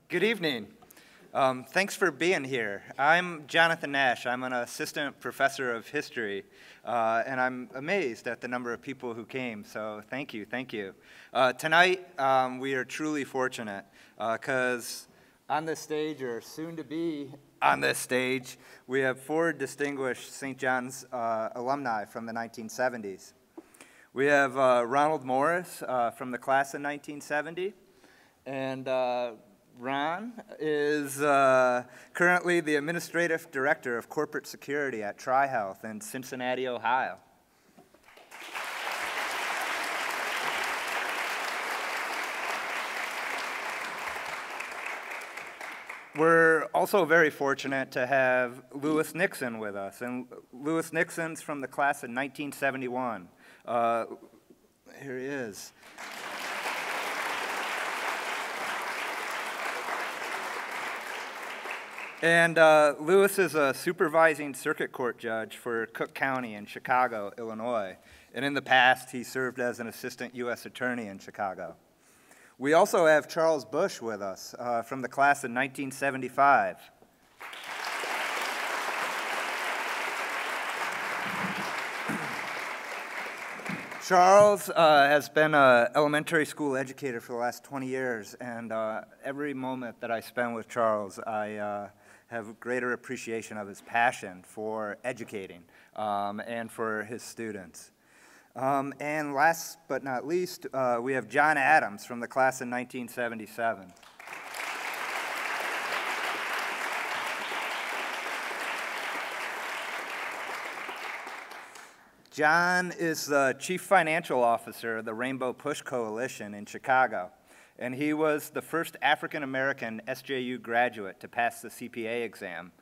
Good evening. Thanks for being here. I'm Jonathan Nash. I'm an assistant professor of history, and I'm amazed at the number of people who came, so thank you, thank you. Tonight, we are truly fortunate because on this stage, or soon to be on this stage, we have four distinguished St. John's alumni from the 1970s. We have Ronald Morris from the class of 1970, and Ron is currently the Administrative Director of Corporate Security at TriHealth in Cincinnati, Ohio. We're also very fortunate to have Lewis Nixon with us, and Lewis Nixon's from the class of 1971. Here he is. And Lewis is a supervising circuit court judge for Cook County in Chicago, Illinois. And in the past, he served as an assistant U.S. attorney in Chicago. We also have Charles Bush with us from the class of 1975. Charles has been an elementary school educator for the last 20 years, and every moment that I spend with Charles, I have greater appreciation of his passion for educating and for his students. And last but not least, we have John Adams from the class of 1977. John is the Chief Financial Officer of the Rainbow Push Coalition in Chicago, and he was the first African-American SJU graduate to pass the CPA exam,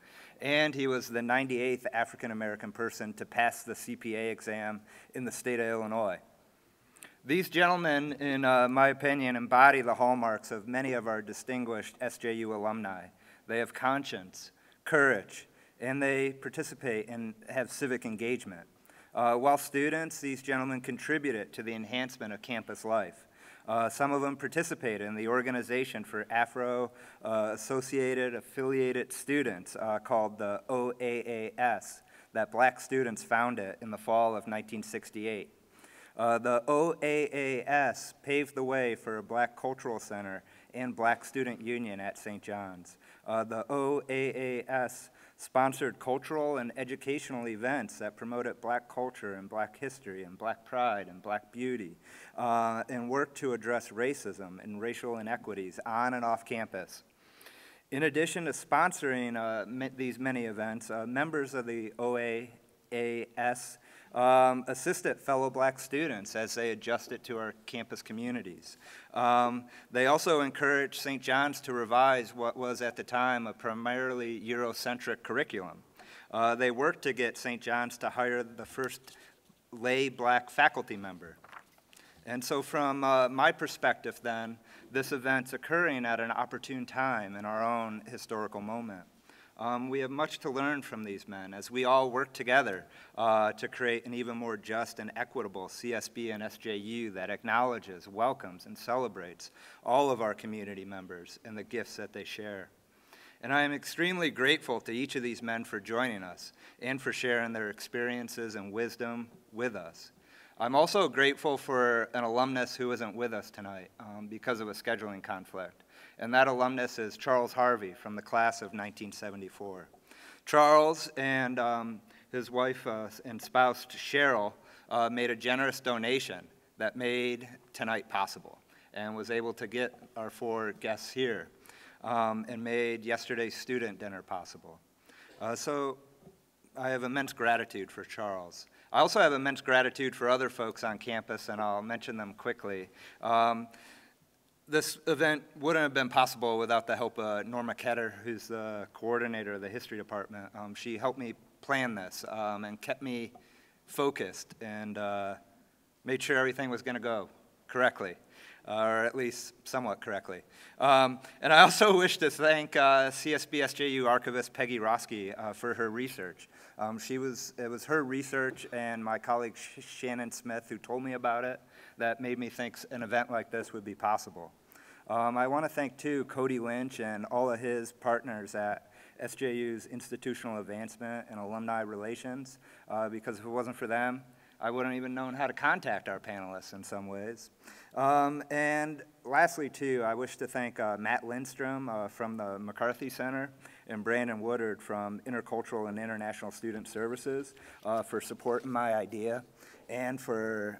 and he was the 98th African-American person to pass the CPA exam in the state of Illinois. These gentlemen, in my opinion, embody the hallmarks of many of our distinguished SJU alumni. They have conscience, courage, and they participate and have civic engagement. While students, these gentlemen contributed to the enhancement of campus life. Some of them participated in the organization for Afro-associated affiliated students called the OAAS that black students founded in the fall of 1968. The OAAS paved the way for a Black Cultural Center and Black Student Union at St. John's. The OAAS sponsored cultural and educational events that promoted black culture and black history and black pride and black beauty, and worked to address racism and racial inequities on and off campus. In addition to sponsoring these many events, members of the OAAS assisted fellow black students as they adjusted to our campus communities. They also encouraged St. John's to revise what was at the time a primarily Eurocentric curriculum. They worked to get St. John's to hire the first lay black faculty member. And so from my perspective then, this event's occurring at an opportune time in our own historical moment. We have much to learn from these men as we all work together to create an even more just and equitable CSB and SJU that acknowledges, welcomes, and celebrates all of our community members and the gifts that they share. And I am extremely grateful to each of these men for joining us and for sharing their experiences and wisdom with us. I'm also grateful for an alumnus who isn't with us tonight because of a scheduling conflict. And that alumnus is Charles Harvey from the class of 1974. Charles and his wife and spouse, Cheryl, made a generous donation that made tonight possible and was able to get our four guests here and made yesterday's student dinner possible. So I have immense gratitude for Charles. I also have immense gratitude for other folks on campus, and I'll mention them quickly. This event wouldn't have been possible without the help of Norma Ketter, who's the coordinator of the history department. She helped me plan this and kept me focused and made sure everything was going to go correctly, or at least somewhat correctly. And I also wish to thank CSB SJU archivist Peggy Roski for her research. It was her research and my colleague Shannon Smith who told me about it that made me think an event like this would be possible. I want to thank, too, Cody Lynch and all of his partners at SJU's Institutional Advancement and Alumni Relations, because if it wasn't for them, I wouldn't even known how to contact our panelists in some ways. And lastly, too, I wish to thank Matt Lindstrom from the McCarthy Center and Brandon Woodard from Intercultural and International Student Services for supporting my idea and for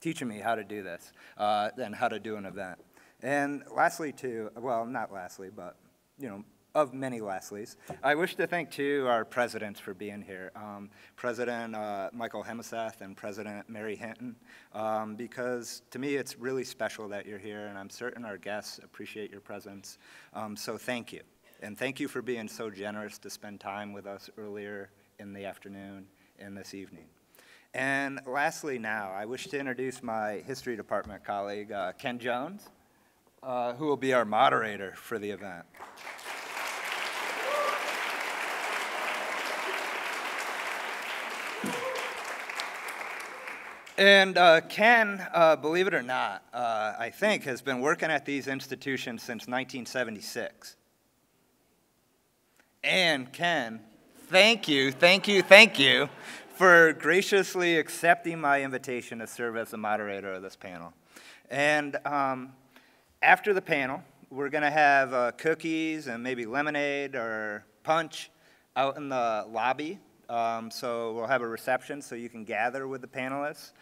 teaching me how to do this and how to do an event. And lastly, too, well, not lastly, but, you know, of many Leslies, I wish to thank, too, our presidents for being here, President Michael Hemesath and President Mary Hinton, because to me it's really special that you're here, and I'm certain our guests appreciate your presence. So thank you. And thank you for being so generous to spend time with us earlier in the afternoon and this evening. And lastly now, I wish to introduce my history department colleague, Ken Jones, who will be our moderator for the event. And Ken, believe it or not, I think has been working at these institutions since 1976. And Ken, thank you for graciously accepting my invitation to serve as the moderator of this panel. And after the panel, we're going to have cookies and maybe lemonade or punch out in the lobby. So we'll have a reception so you can gather with the panelists.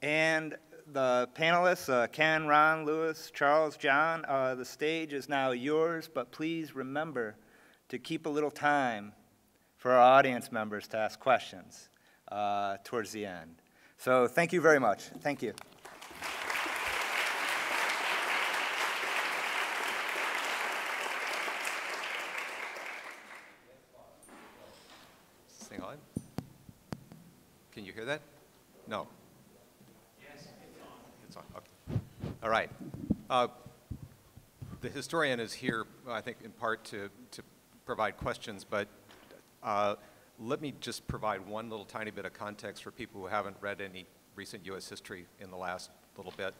And the panelists, Ken, Ron, Lewis, Charles, John, the stage is now yours, but please remember to keep a little time for our audience members to ask questions towards the end. So thank you very much. Thank you. On? Can you hear that? No. Yes, it's on. Okay. All right. The historian is here, I think, in part to provide questions, but let me just provide one little tiny bit of context for people who haven't read any recent U.S. history in the last little bit.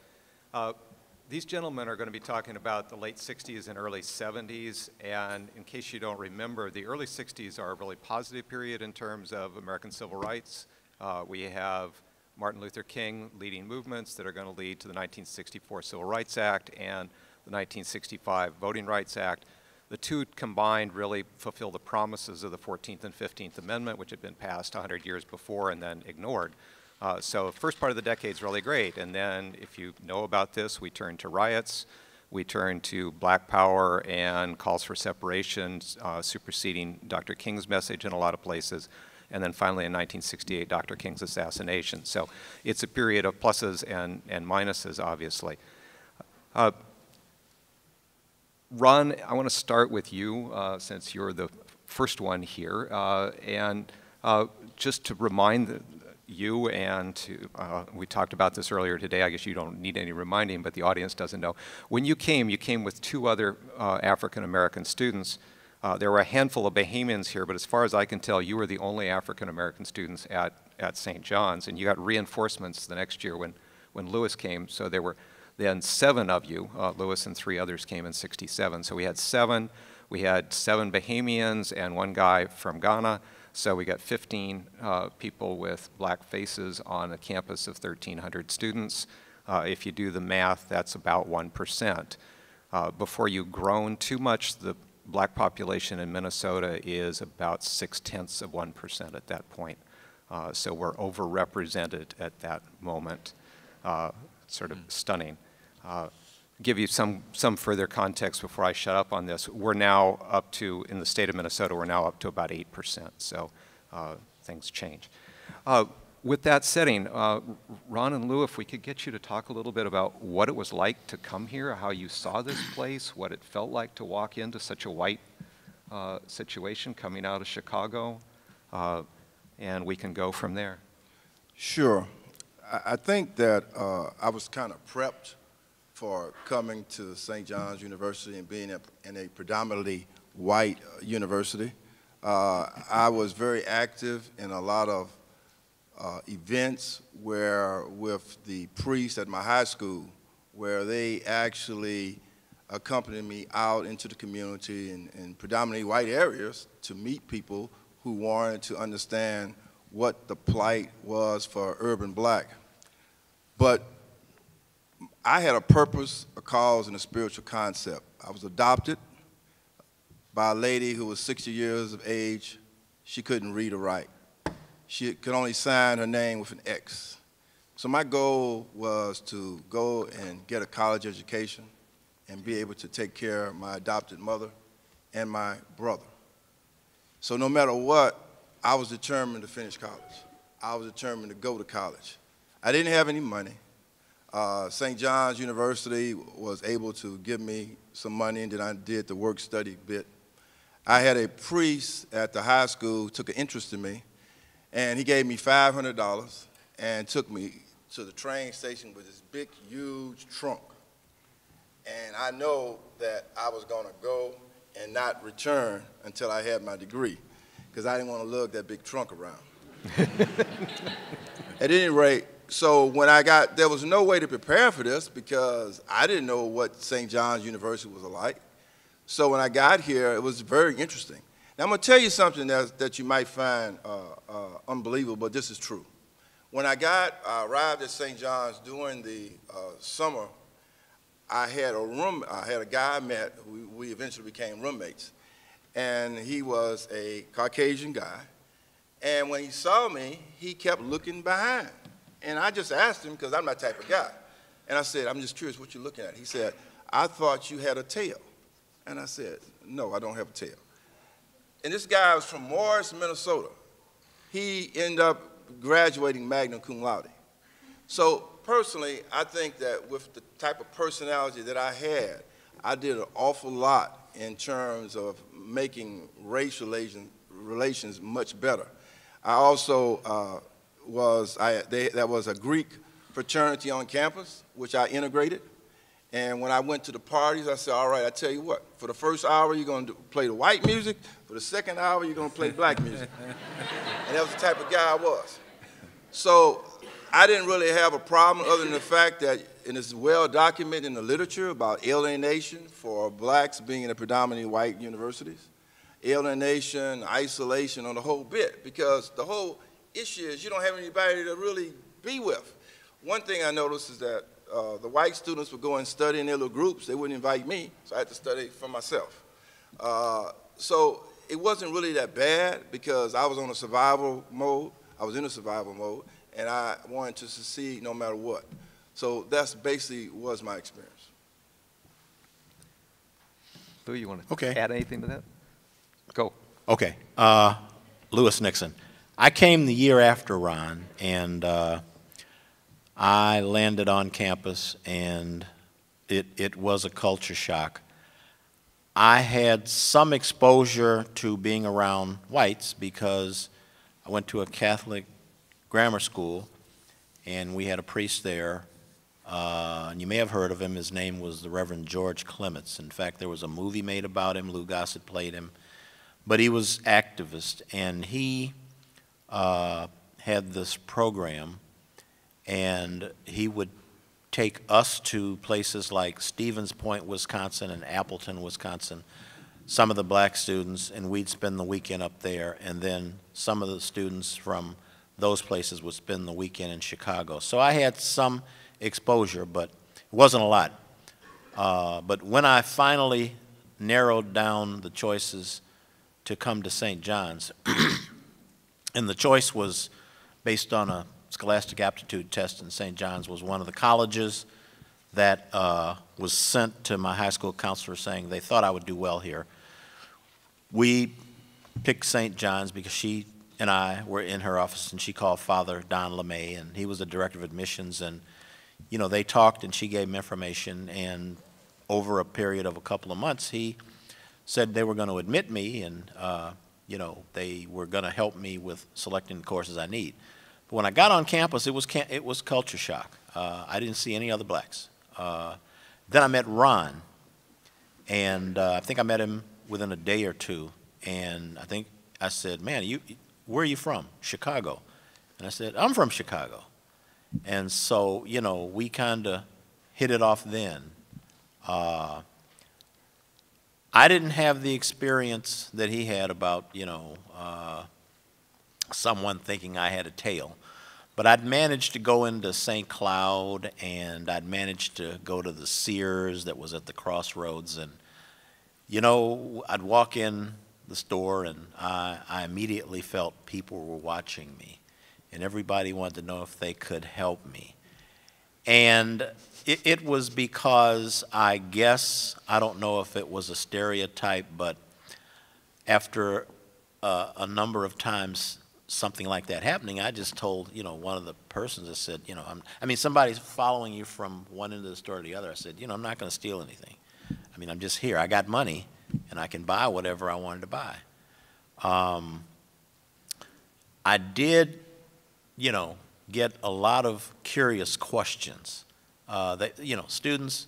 These gentlemen are going to be talking about the late 60s and early 70s, and in case you don't remember, the early 60s are a really positive period in terms of American civil rights. We have Martin Luther King leading movements that are going to lead to the 1964 Civil Rights Act and the 1965 Voting Rights Act. The two combined really fulfill the promises of the 14th and 15th Amendment, which had been passed 100 years before and then ignored. So first part of the decade is really great, and then if you know about this, we turn to riots, we turn to black power and calls for separation, superseding Dr. King's message in a lot of places, and then finally in 1968, Dr. King's assassination. So it's a period of pluses and minuses, obviously. Ron, I want to start with you, since you're the first one here, and just to remind you and to, we talked about this earlier today, I guess you don't need any reminding, but the audience doesn't know. When you came with two other African-American students. There were a handful of Bahamians here, but as far as I can tell, you were the only African-American students at St. John's, and you got reinforcements the next year when Lewis came, so there were then 7 of you. Lewis and 3 others came in '67, so we had 7. We had 7 Bahamians and 1 guy from Ghana. So we got 15 people with black faces on a campus of 1,300 students. If you do the math, that's about 1%. Before you've grown too much, the black population in Minnesota is about 0.6% at that point. So we're overrepresented at that moment. Sort of stunning. Give you some further context before I shut up on this. We're now up to, in the state of Minnesota, we're now up to about 8%, so things change. With that setting, Ron and Lou, if we could get you to talk a little bit about what it was like to come here, how you saw this place, what it felt like to walk into such a white situation coming out of Chicago, and we can go from there. Sure. I think that I was kind of prepped for coming to St. John's University and being in a predominantly white university. I was very active in a lot of events where with the priests at my high school where they actually accompanied me out into the community in predominantly white areas to meet people who wanted to understand what the plight was for urban black. But I had a purpose, a cause, and a spiritual concept. I was adopted by a lady who was 60 years of age. She couldn't read or write. She could only sign her name with an X. So my goal was to go and get a college education and be able to take care of my adopted mother and my brother. So no matter what, I was determined to finish college. I was determined to go to college. I didn't have any money. St. John's University was able to give me some money, and then I did the work-study bit. I had a priest at the high school who took an interest in me, and he gave me $500 and took me to the train station with this big, huge trunk. And I know that I was going to go and not return until I had my degree, because I didn't want to lug that big trunk around. At any rate, so when there was no way to prepare for this because I didn't know what St. John's University was like. So when I got here, it was very interesting. Now I'm going to tell you something that you might find unbelievable, but this is true. When I arrived at St. John's during the summer, I had a guy I met, we eventually became roommates, and he was a Caucasian guy. And when he saw me, he kept looking behind. And I just asked him, because I'm that type of guy. And I said, I'm just curious what you're looking at. He said, I thought you had a tail. And I said, no, I don't have a tail. And this guy was from Morris, Minnesota. He ended up graduating magna cum laude. So personally, I think that with the type of personality that I had, I did an awful lot in terms of making race relations much better. I also there was a Greek fraternity on campus, which I integrated. And when I went to the parties, I said, all right, I tell you what, for the first hour, you're going to play the white music. For the second hour, you're going to play black music. And that was the type of guy I was. So I didn't really have a problem other than the fact that, and it's well documented in the literature about alienation for blacks being in the predominantly white universities. Alienation, isolation on the whole bit, because the whole issue is you don't have anybody to really be with. One thing I noticed is that the white students would go and study in their little groups. They wouldn't invite me, so I had to study for myself. So it wasn't really that bad because I was on a survival mode. I was in a survival mode, and I wanted to succeed no matter what. So that's basically was my experience. Lou, you want to add anything to that? Go. Okay. Lewis Nixon. I came the year after Ron, and I landed on campus, and it was a culture shock. I had some exposure to being around whites because I went to a Catholic grammar school, and we had a priest there, and you may have heard of him. His name was the Reverend George Clements. In fact, there was a movie made about him. Lou Gossett played him. But he was activist, and he had this program, and he would take us to places like Stevens Point, Wisconsin, and Appleton, Wisconsin, some of the black students, and we'd spend the weekend up there, and then some of the students from those places would spend the weekend in Chicago. So I had some exposure, but it wasn't a lot. But when I finally narrowed down the choices to come to St. John's, and the choice was based on a scholastic aptitude test, and St. John's was one of the colleges that was sent to my high school counselor saying they thought I would do well here. We picked St. John's because she and I were in her office, and she called Father Don LeMay, and he was the director of admissions, and you know, they talked, and she gave him information, and over a period of a couple of months, he said they were going to admit me, and you know, they were going to help me with selecting the courses I need. But when I got on campus, it was culture shock. I didn't see any other blacks. Then I met Ron, and I think I met him within a day or two, and I said, man, where are you from? Chicago. And I said, I'm from Chicago. And so, you know, we kind of hit it off then. I didn't have the experience that he had about, someone thinking I had a tail. But I'd managed to go into St. Cloud, and I'd managed to go to the Sears that was at the crossroads. And, I'd walk in the store, and I immediately felt people were watching me. And everybody wanted to know if they could help me. And it was because I guess, I don't know if it was a stereotype, but after a number of times something like that happening, I just told, one of the persons, I said, somebody's following you from one end of the store to the other. I said, I'm not going to steal anything. I'm just here. I got money, and I can buy whatever I wanted to buy. I did, get a lot of curious questions. That, students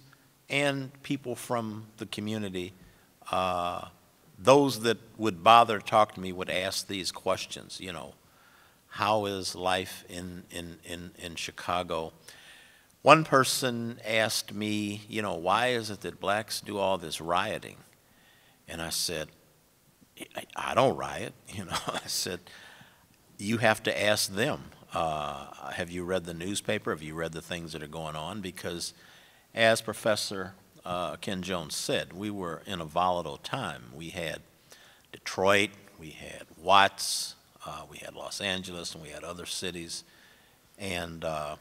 and people from the community, those that would bother to talk to me would ask these questions, how is life in Chicago? One person asked me, why is it that blacks do all this rioting? And I said, I don't riot, I said, you have to ask them. Have you read the newspaper? Have you read the things that are going on? Because as Professor Ken Jones said, we were in a volatile time. We had Detroit, we had Watts, we had Los Angeles, and we had other cities. And I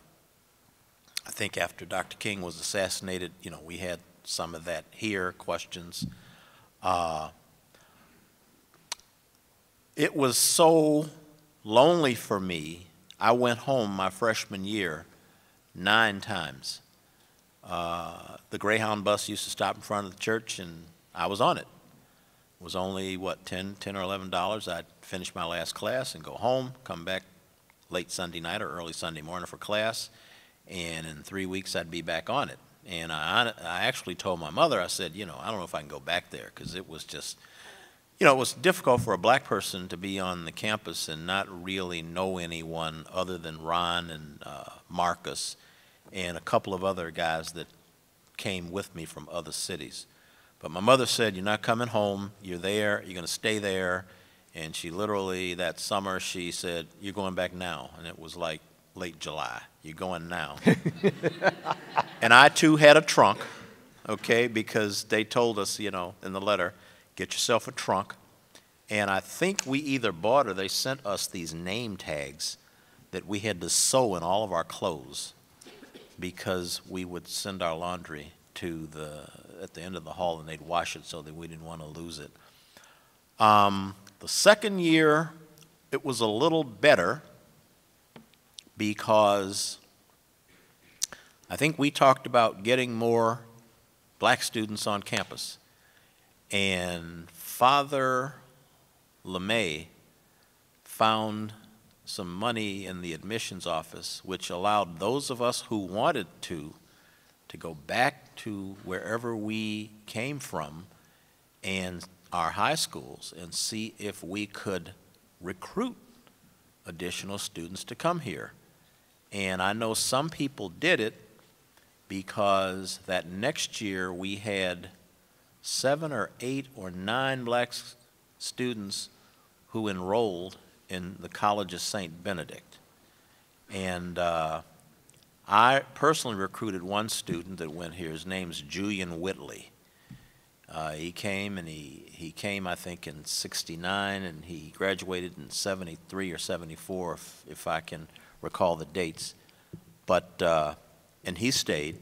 think after Dr. King was assassinated, we had some of that here, questions. It was so lonely for me. I went home my freshman year 9 times. The Greyhound bus used to stop in front of the church, and I was on it. It was only, what, $10 or $11. I'd finish my last class and go home, come back late Sunday night or early Sunday morning for class, and in 3 weeks I'd be back on it. And I actually told my mother, I said, I don't know if I can go back there, because it was just, it was difficult for a black person to be on the campus and not really know anyone other than Ron and Marcus and a couple of other guys that came with me from other cities. But my mother said, you're not coming home, you're there, you're going to stay there. And she literally, that summer, she said, you're going back now. And it was like late July, you're going now. And I too had a trunk, okay, because they told us, in the letter, get yourself a trunk. And I think we either bought or they sent us these name tags that we had to sew in all of our clothes, because we would send our laundry to at the end of the hall, and they'd wash it so that we didn't want to lose it. The second year, it was a little better, because I think we talked about getting more black students on campus. And Father LeMay found some money in the admissions office, which allowed those of us who wanted to go back to wherever we came from and our high schools and see if we could recruit additional students to come here. And I know some people did it, because that next year we had 7 or 8 or 9 black students who enrolled in the College of St. Benedict. And I personally recruited one student that went here. His name's Julian Whitley. He came, and he came, I think, in '69, and he graduated in '73 or '74, if I can recall the dates. But, and he stayed.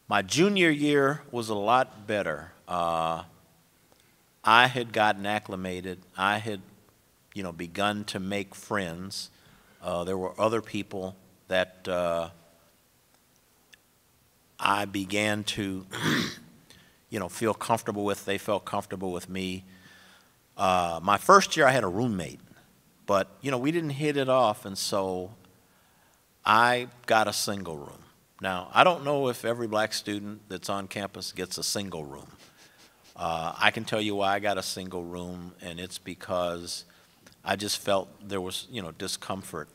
My junior year was a lot better. I had gotten acclimated. I had, begun to make friends. There were other people that I began to, feel comfortable with. They felt comfortable with me. My first year, I had a roommate, but, we didn't hit it off, and so I got a single room. Now, I don't know if every black student that's on campus gets a single room. I can tell you why I got a single room, and it's because I just felt there was, discomfort.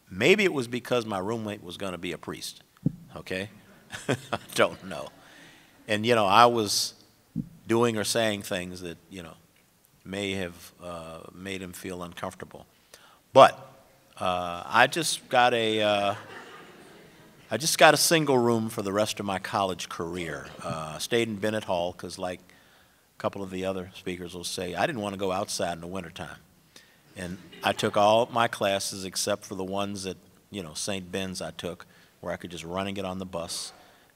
Maybe it was because my roommate was going to be a priest, okay? I don't know. And, you know, I was doing or saying things that, you know, may have made him feel uncomfortable. But I just got a single room for the rest of my college career. Stayed in Bennett Hall because, like a couple of the other speakers will say, I didn't want to go outside in the wintertime. And I took all my classes except for the ones at, you know, St. Ben's I took, where I could just run and get on the bus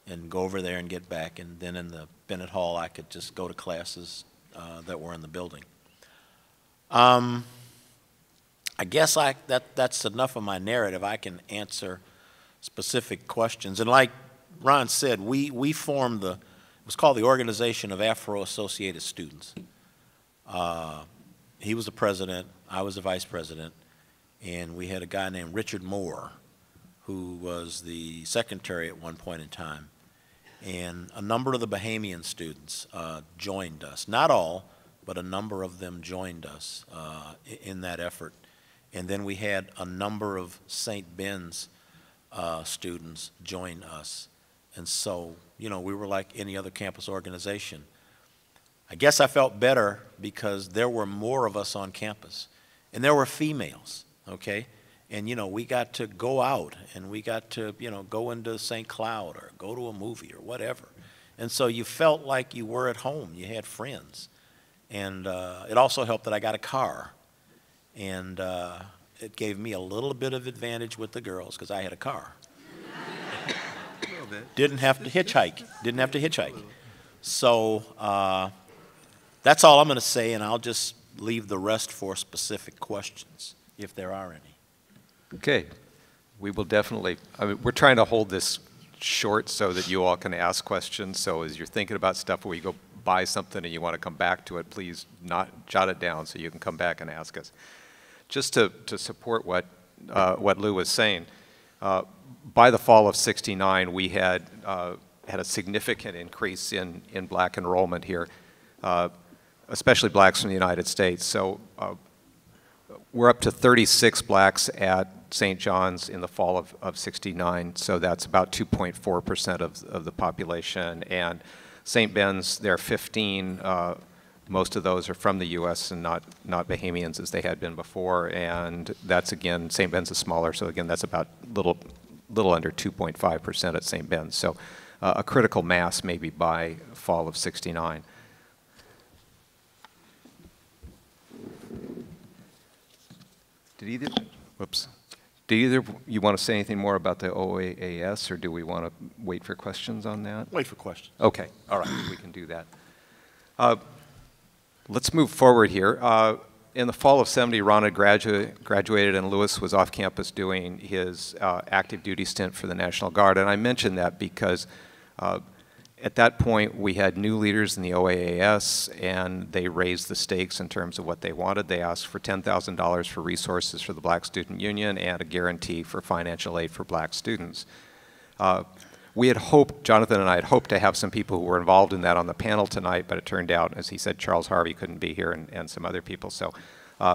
and go over there and get back. And then in the Bennett Hall, I could just go to classes that were in the building. I guess that's enough of my narrative. I can answer specific questions. And like Ron said, we formed it was called the Organization of Afro-Associated Students. He was the president, I was the vice president, and we had a guy named Richard Moore, who was the secretary at one point in time. And a number of the Bahamian students joined us. Not all, but a number of them joined us in that effort. And then we had a number of St. Ben's students join us. And so, you know, we were like any other campus organization. I guess I felt better because there were more of us on campus. And there were females, okay? And, you know, we got to go out and we got to, you know, go into St. Cloud or go to a movie or whatever. And so you felt like you were at home. You had friends. And it also helped that I got a car. And it gave me a little bit of advantage with the girls because I had a car. A little bit. Didn't have to hitchhike. So that's all I'm going to say, and I'll just leave the rest for specific questions, if there are any. Okay. We will definitely, I mean, we're trying to hold this short so that you all can ask questions. So as you're thinking about stuff where you go buy something and you want to come back to it, please not jot it down so you can come back and ask us. Just to support what Lou was saying, by the fall of '69, we had a significant increase in black enrollment here, especially blacks from the United States. So we're up to 36 blacks at St. John's in the fall of '69, so that's about 2.4% of the population. And St. Ben's, there are 15. Most of those are from the U.S. and not Bahamians as they had been before. And that's, again, St. Ben's is smaller, so again, that's about little under 2.5% at St. Ben's. So a critical mass maybe by fall of '69. Do either of you want to say anything more about the OAAS, or do we want to wait for questions on that? Wait for questions. Okay, all right, we can do that. Let's move forward here. In the fall of '70, Ronald graduated and Lewis was off campus doing his active duty stint for the National Guard. And I mention that because at that point we had new leaders in the OAAS, and they raised the stakes in terms of what they wanted. They asked for $10,000 for resources for the Black Student Union and a guarantee for financial aid for black students. We had hoped, Jonathan and I had hoped to have some people who were involved in that on the panel tonight, but it turned out, as he said, Charles Harvey couldn't be here and some other people. So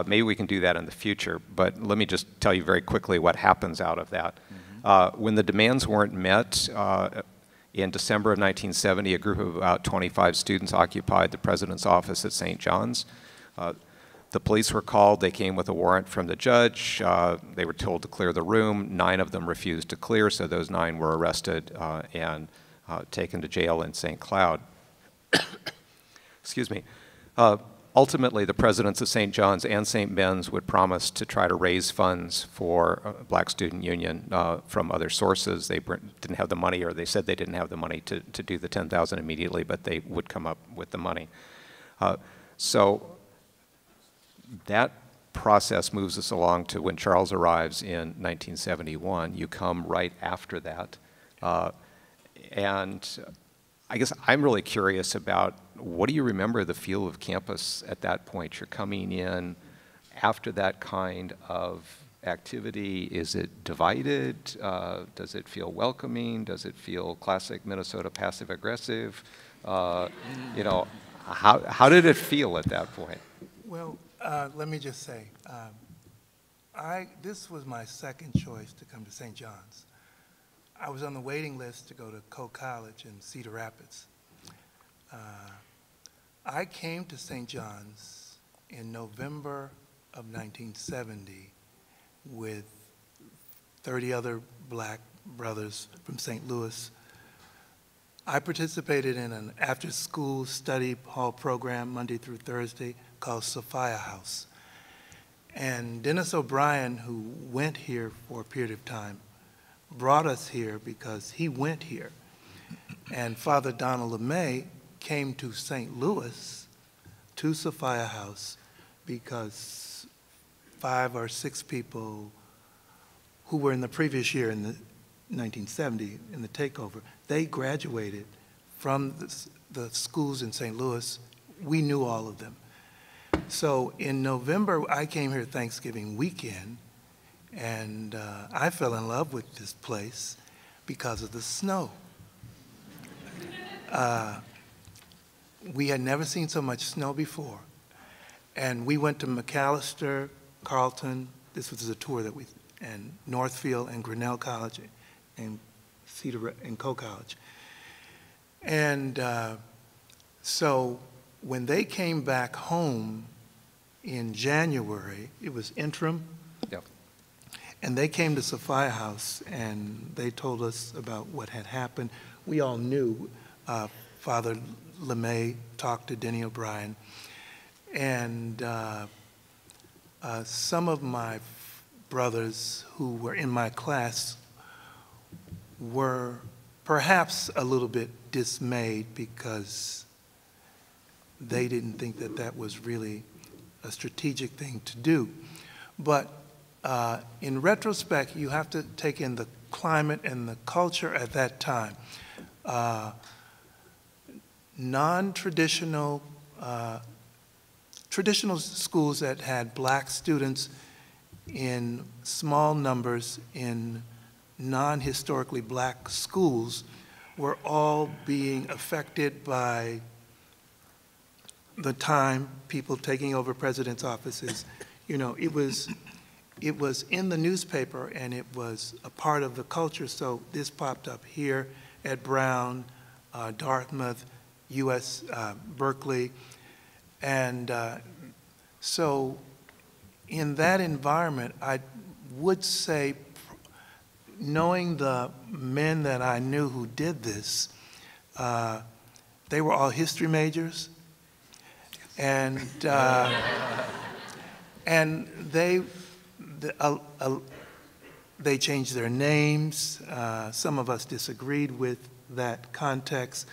maybe we can do that in the future. But let me just tell you very quickly what happens out of that. When the demands weren't met, in December of 1970, a group of about 25 students occupied the president's office at St. John's. The police were called. They came with a warrant from the judge. They were told to clear the room. 9 of them refused to clear, so those 9 were arrested and taken to jail in St. Cloud. Excuse me. Ultimately, the presidents of St. John's and St. Ben's would promise to try to raise funds for Black Student Union from other sources. They didn't have the money, or they said they didn't have the money to do the $10,000 immediately, but they would come up with the money. So that process moves us along to when Charles arrives in 1971. You come right after that. And I guess I'm really curious about, what do you remember the feel of campus at that point? You're coming in after that kind of activity. Is it divided? Does it feel welcoming? Does it feel classic Minnesota passive-aggressive? You know, how did it feel at that point? Well, let me just say, this was my second choice to come to St. John's. I was on the waiting list to go to Coe College in Cedar Rapids. I came to St. John's in November of 1970 with 30 other black brothers from St. Louis. I participated in an after-school study hall program Monday through Thursday called Sophia House. And Dennis O'Brien, who went here for a period of time, brought us here because he went here. And Father Donald LeMay came to St. Louis, to Sophia House, because 5 or 6 people who were in the previous year, in the 1970, in the takeover, they graduated from the schools in St. Louis. We knew all of them. So in November, I came here Thanksgiving weekend, and I fell in love with this place because of the snow. We had never seen so much snow before. And we went to McAllister, Carleton, this was a tour that and Northfield and Grinnell College and Cedar and Coe College. And so when they came back home in January, it was interim. Yep. And they came to Sophia House and they told us about what had happened. We all knew. Father LeMay talked to Denny O'Brien. And some of my brothers who were in my class were perhaps a little bit dismayed because they didn't think that that was really a strategic thing to do. But in retrospect, you have to take in the climate and the culture at that time. Non-traditional, traditional schools that had black students in small numbers in non-historically black schools were all being affected by the time, people taking over presidents' offices. You know, it was in the newspaper and it was a part of the culture. So this popped up here at Brown, Dartmouth, US, Berkeley. And so in that environment, I would say, knowing the men that I knew who did this, they were all history majors. And, and they changed their names. Some of us disagreed with that context,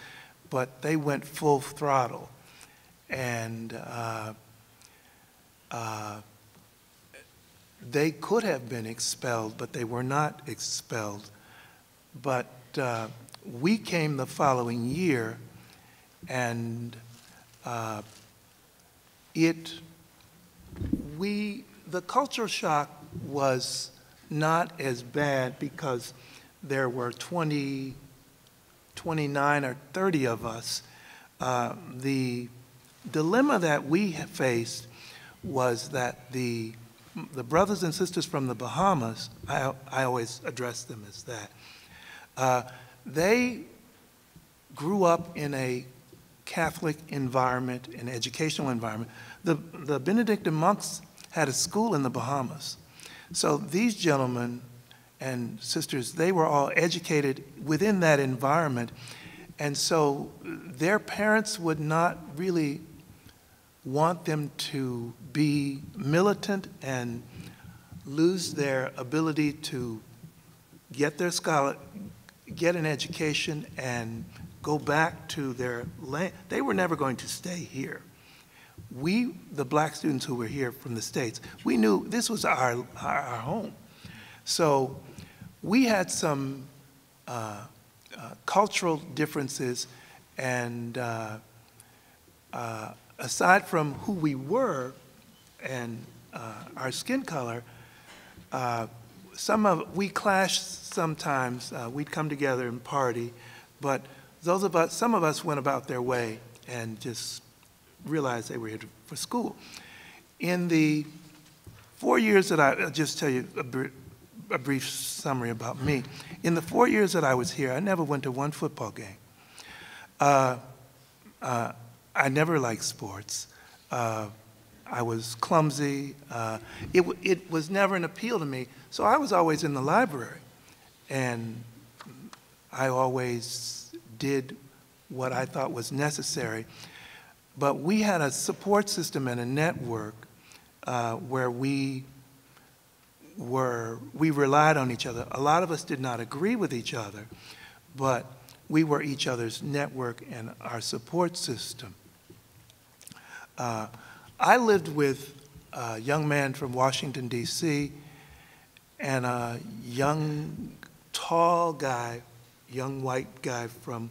but they went full throttle. And they could have been expelled, but they were not expelled. But we came the following year, and the culture shock was not as bad because there were 29 or 30 of us. The dilemma that we faced was that the brothers and sisters from the Bahamas, I always address them as that, they grew up in a Catholic environment, an educational environment. The Benedictine monks had a school in the Bahamas. So these gentlemen and sisters, they were all educated within that environment. And so their parents would not really want them to be militant and lose their ability to get their get an education and go back to their land. They were never going to stay here. We, the black students who were here from the States, we knew this was our home. So we had some cultural differences, and aside from who we were and our skin color, we clashed sometimes. We'd come together and party, but some of us went about their way and just realized they were here for school. In the 4 years that I'll just tell you a brief summary about me. In the 4 years that I was here, I never went to one football game. I never liked sports. I was clumsy. It was never an appeal to me. So I was always in the library. And I always did what I thought was necessary. But we had a support system and a network where we relied on each other. A lot of us did not agree with each other, but we were each other's network and our support system. I lived with a young man from Washington, D.C., and a young, tall guy, young white guy from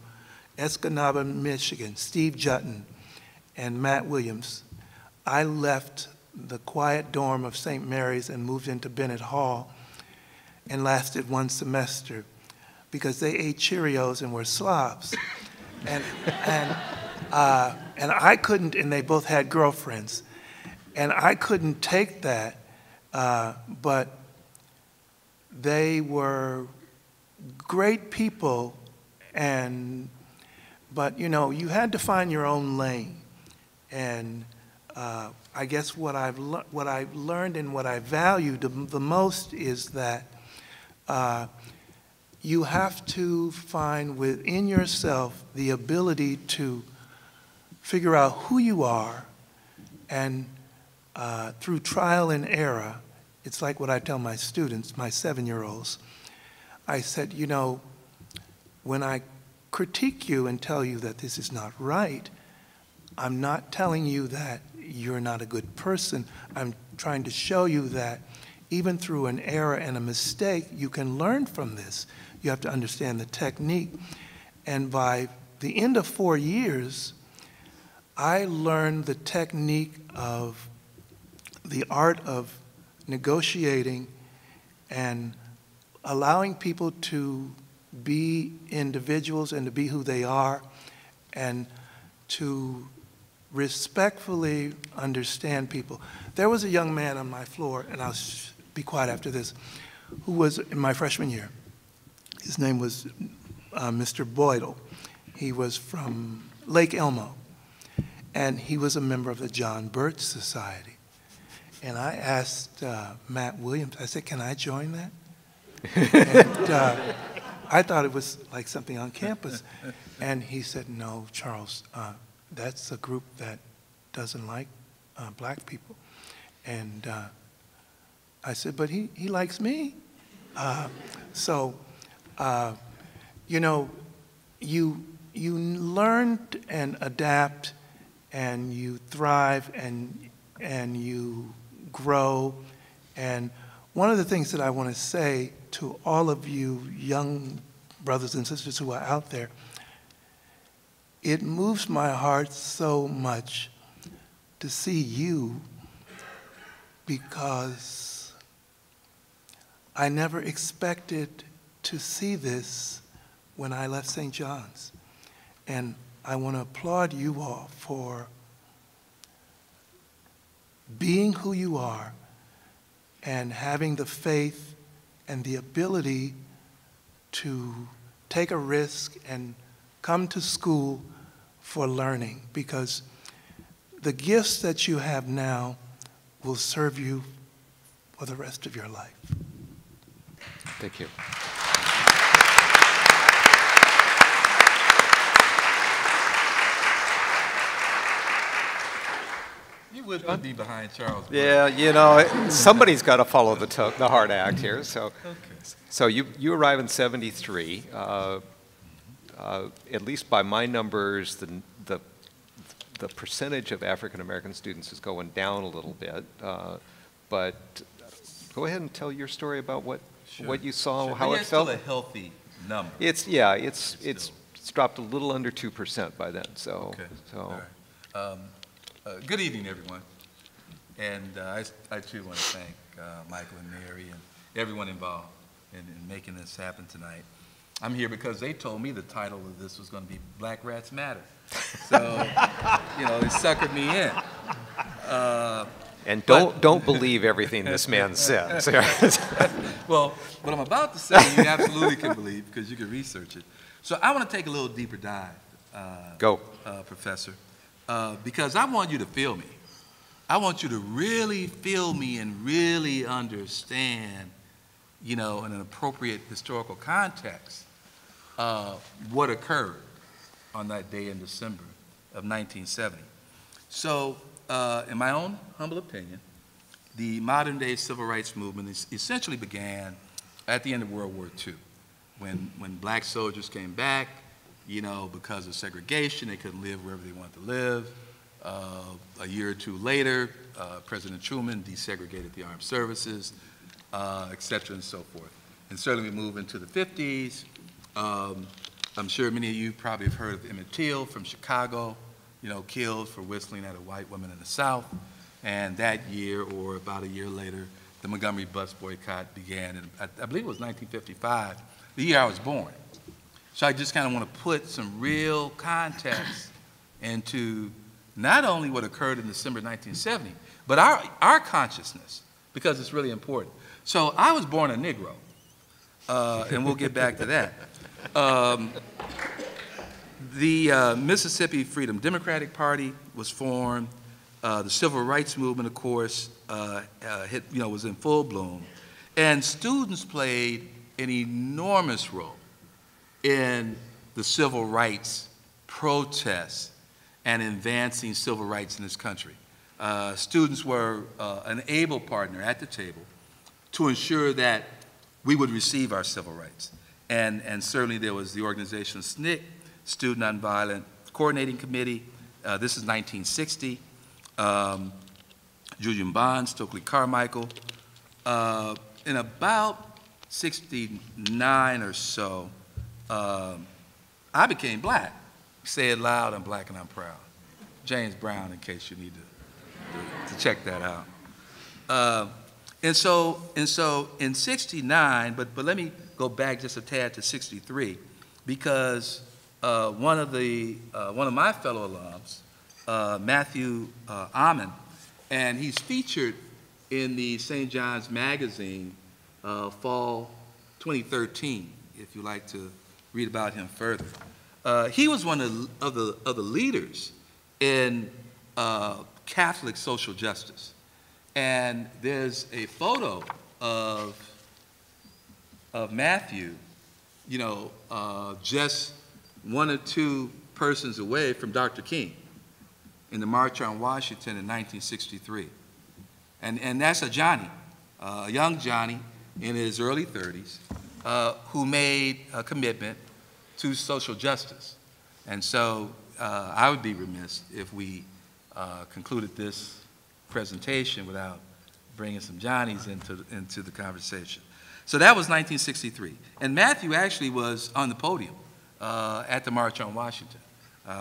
Escanaba, Michigan, Steve Jutton, and Matt Williams. I left the quiet dorm of St. Mary's and moved into Bennett Hall and lasted one semester because they ate Cheerios and were slobs. And I couldn't, and they both had girlfriends, and I couldn't take that, but they were great people, but you know, you had to find your own lane. And I guess what I've learned and what I value the most is that you have to find within yourself the ability to figure out who you are, and through trial and error, it's like what I tell my students, my 7-year-olds. I said, you know, when I critique you and tell you that this is not right, I'm not telling you that you're not a good person. I'm trying to show you that even through an error and a mistake, you can learn from this. You have to understand the technique. And by the end of 4 years, I learned the technique of the art of negotiating and allowing people to be individuals and to be who they are, and to respectfully understand people. There was a young man on my floor, and I'll be quiet after this, who was in my freshman year. His name was Mr. Boydell. He was from Lake Elmo, and he was a member of the John Birch Society. And I asked Matt Williams, I said, can I join that? And I thought it was like something on campus. And he said, no, Charles, that's a group that doesn't like black people. And I said, but he likes me. You know, you learn and adapt, and you thrive, and you grow. And one of the things that I want to say to all of you young brothers and sisters who are out there, it moves my heart so much to see you, because I never expected to see this when I left St. John's. And I want to applaud you all for being who you are and having the faith and the ability to take a risk and come to school for learning, because the gifts that you have now will serve you for the rest of your life. Thank you. You wouldn't be behind Charles. Yeah, you know, somebody's got to follow the hard act here. So, so you arrive in '73. At least by my numbers, the percentage of African American students is going down a little bit. But go ahead and tell your story about what you saw, how it felt. It's still a healthy number. It's dropped a little under 2% by then. So Okay. so. All right. Good evening, everyone. And I too want to thank Michael and Mary and everyone involved in making this happen tonight. I'm here because they told me the title of this was going to be Black Rats Matter. So, you know, they suckered me in. And don't believe everything this man says. Well, what I'm about to say, you absolutely can believe because you can research it. So I want to take a little deeper dive, Go. Professor, because I want you to feel me. I want you to really feel me and really understand, you know, in an appropriate historical context, what occurred on that day in December of 1970. So, in my own humble opinion, the modern-day civil rights movement essentially began at the end of World War II, when black soldiers came back, you know, because of segregation, they couldn't live wherever they wanted to live. A year or two later, President Truman desegregated the armed services, et cetera, and so forth. And certainly we move into the 50s. I'm sure many of you probably have heard of Emmett Till from Chicago, you know, killed for whistling at a white woman in the South. And that year, or about a year later, the Montgomery bus boycott began, and I believe it was 1955, the year I was born. So I just kind of want to put some real context into not only what occurred in December 1970, but our consciousness, because it's really important. So I was born a Negro, and we'll get back to that. The Mississippi Freedom Democratic Party was formed. The Civil Rights Movement, of course, was in full bloom. And students played an enormous role in the civil rights protests and advancing civil rights in this country. Students were an able partner at the table to ensure that we would receive our civil rights. And certainly there was the organization SNCC, Student Nonviolent Coordinating Committee. This is 1960. Julian Bond, Stokely Carmichael. In about 69 or so, I became black. Say it loud, I'm black and I'm proud. James Brown, in case you need to check that out. And so in 69, but let me go back just a tad to 63, because one of my fellow alums, Matthew Amon, and he's featured in the St. John's Magazine, fall 2013, if you like to read about him further. He was one of the leaders in Catholic social justice. And there's a photo of Matthew, you know, just one or two persons away from Dr. King in the March on Washington in 1963. And that's a Johnny, a young Johnny in his early 30s, who made a commitment to social justice. And so I would be remiss if we concluded this presentation without bringing some Johnnies into the conversation. So that was 1963. And Matthew actually was on the podium at the March on Washington,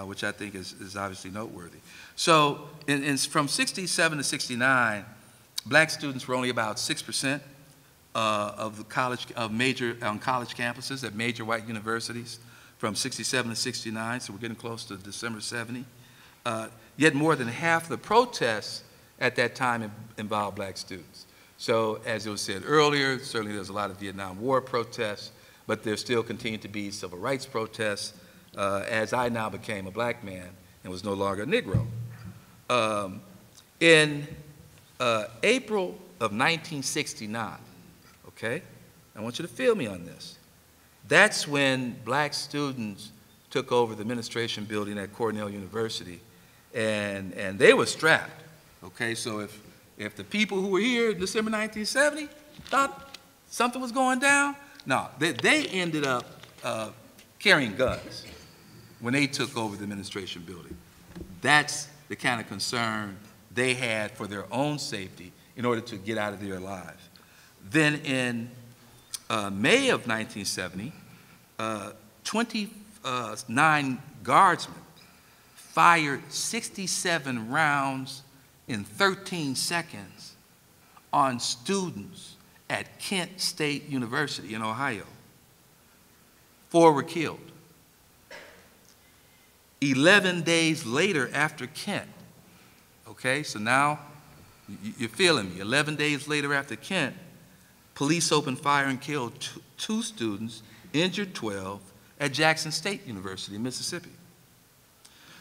which I think is obviously noteworthy. So from 67 to 69, black students were only about 6% of the college campuses at major white universities from 67 to 69, so we're getting close to December 70. Yet more than half the protests at that time involved black students. So as it was said earlier, certainly there's a lot of Vietnam War protests, but there still continue to be civil rights protests as I now became a black man and was no longer a Negro. In April of 1969, okay, I want you to feel me on this. That's when black students took over the administration building at Cornell University, and they were strapped, okay? So if the people who were here in December 1970 thought something was going down, no, they ended up carrying guns when they took over the administration building. That's the kind of concern they had for their own safety in order to get out of there alive. Then in May of 1970, 29 guardsmen fired 67 rounds in 13 seconds on students at Kent State University in Ohio. 4 were killed. 11 days later after Kent, okay, so now You're feeling me. 11 days later after Kent, police opened fire and killed two students, injured 12, at Jackson State University in Mississippi.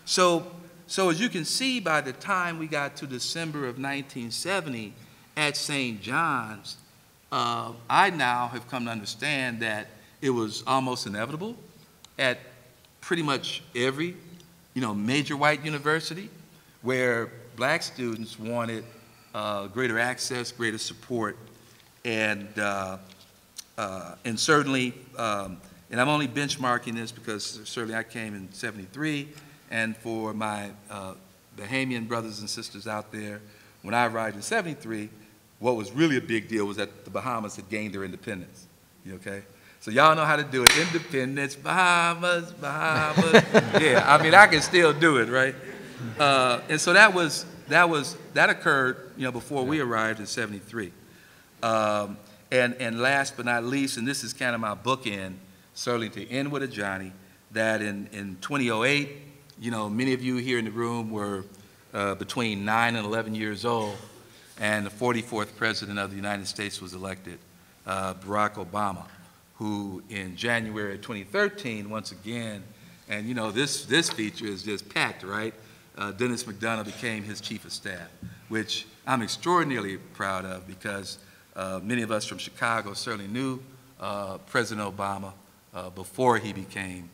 So as you can see, by the time we got to December of 1970 at St. John's, I now have come to understand that it was almost inevitable at pretty much every, major white university where black students wanted greater access, greater support, and certainly, and I'm only benchmarking this because certainly I came in '73, and for my Bahamian brothers and sisters out there, when I arrived in '73, what was really a big deal was that the Bahamas had gained their independence. Okay? So y'all know how to do it. Independence, Bahamas, Bahamas. Yeah, I mean, I can still do it, right? And so that occurred, before we arrived in '73. And last but not least, and this is kind of my bookend, certainly to end with a Johnny, that in 2008, many of you here in the room were between 9 and 11 years old, and the 44th President of the United States was elected, Barack Obama, who in January of 2013, once again, and this feature is just packed, right? Dennis McDonough became his chief of staff, which I'm extraordinarily proud of because many of us from Chicago certainly knew President Obama before he became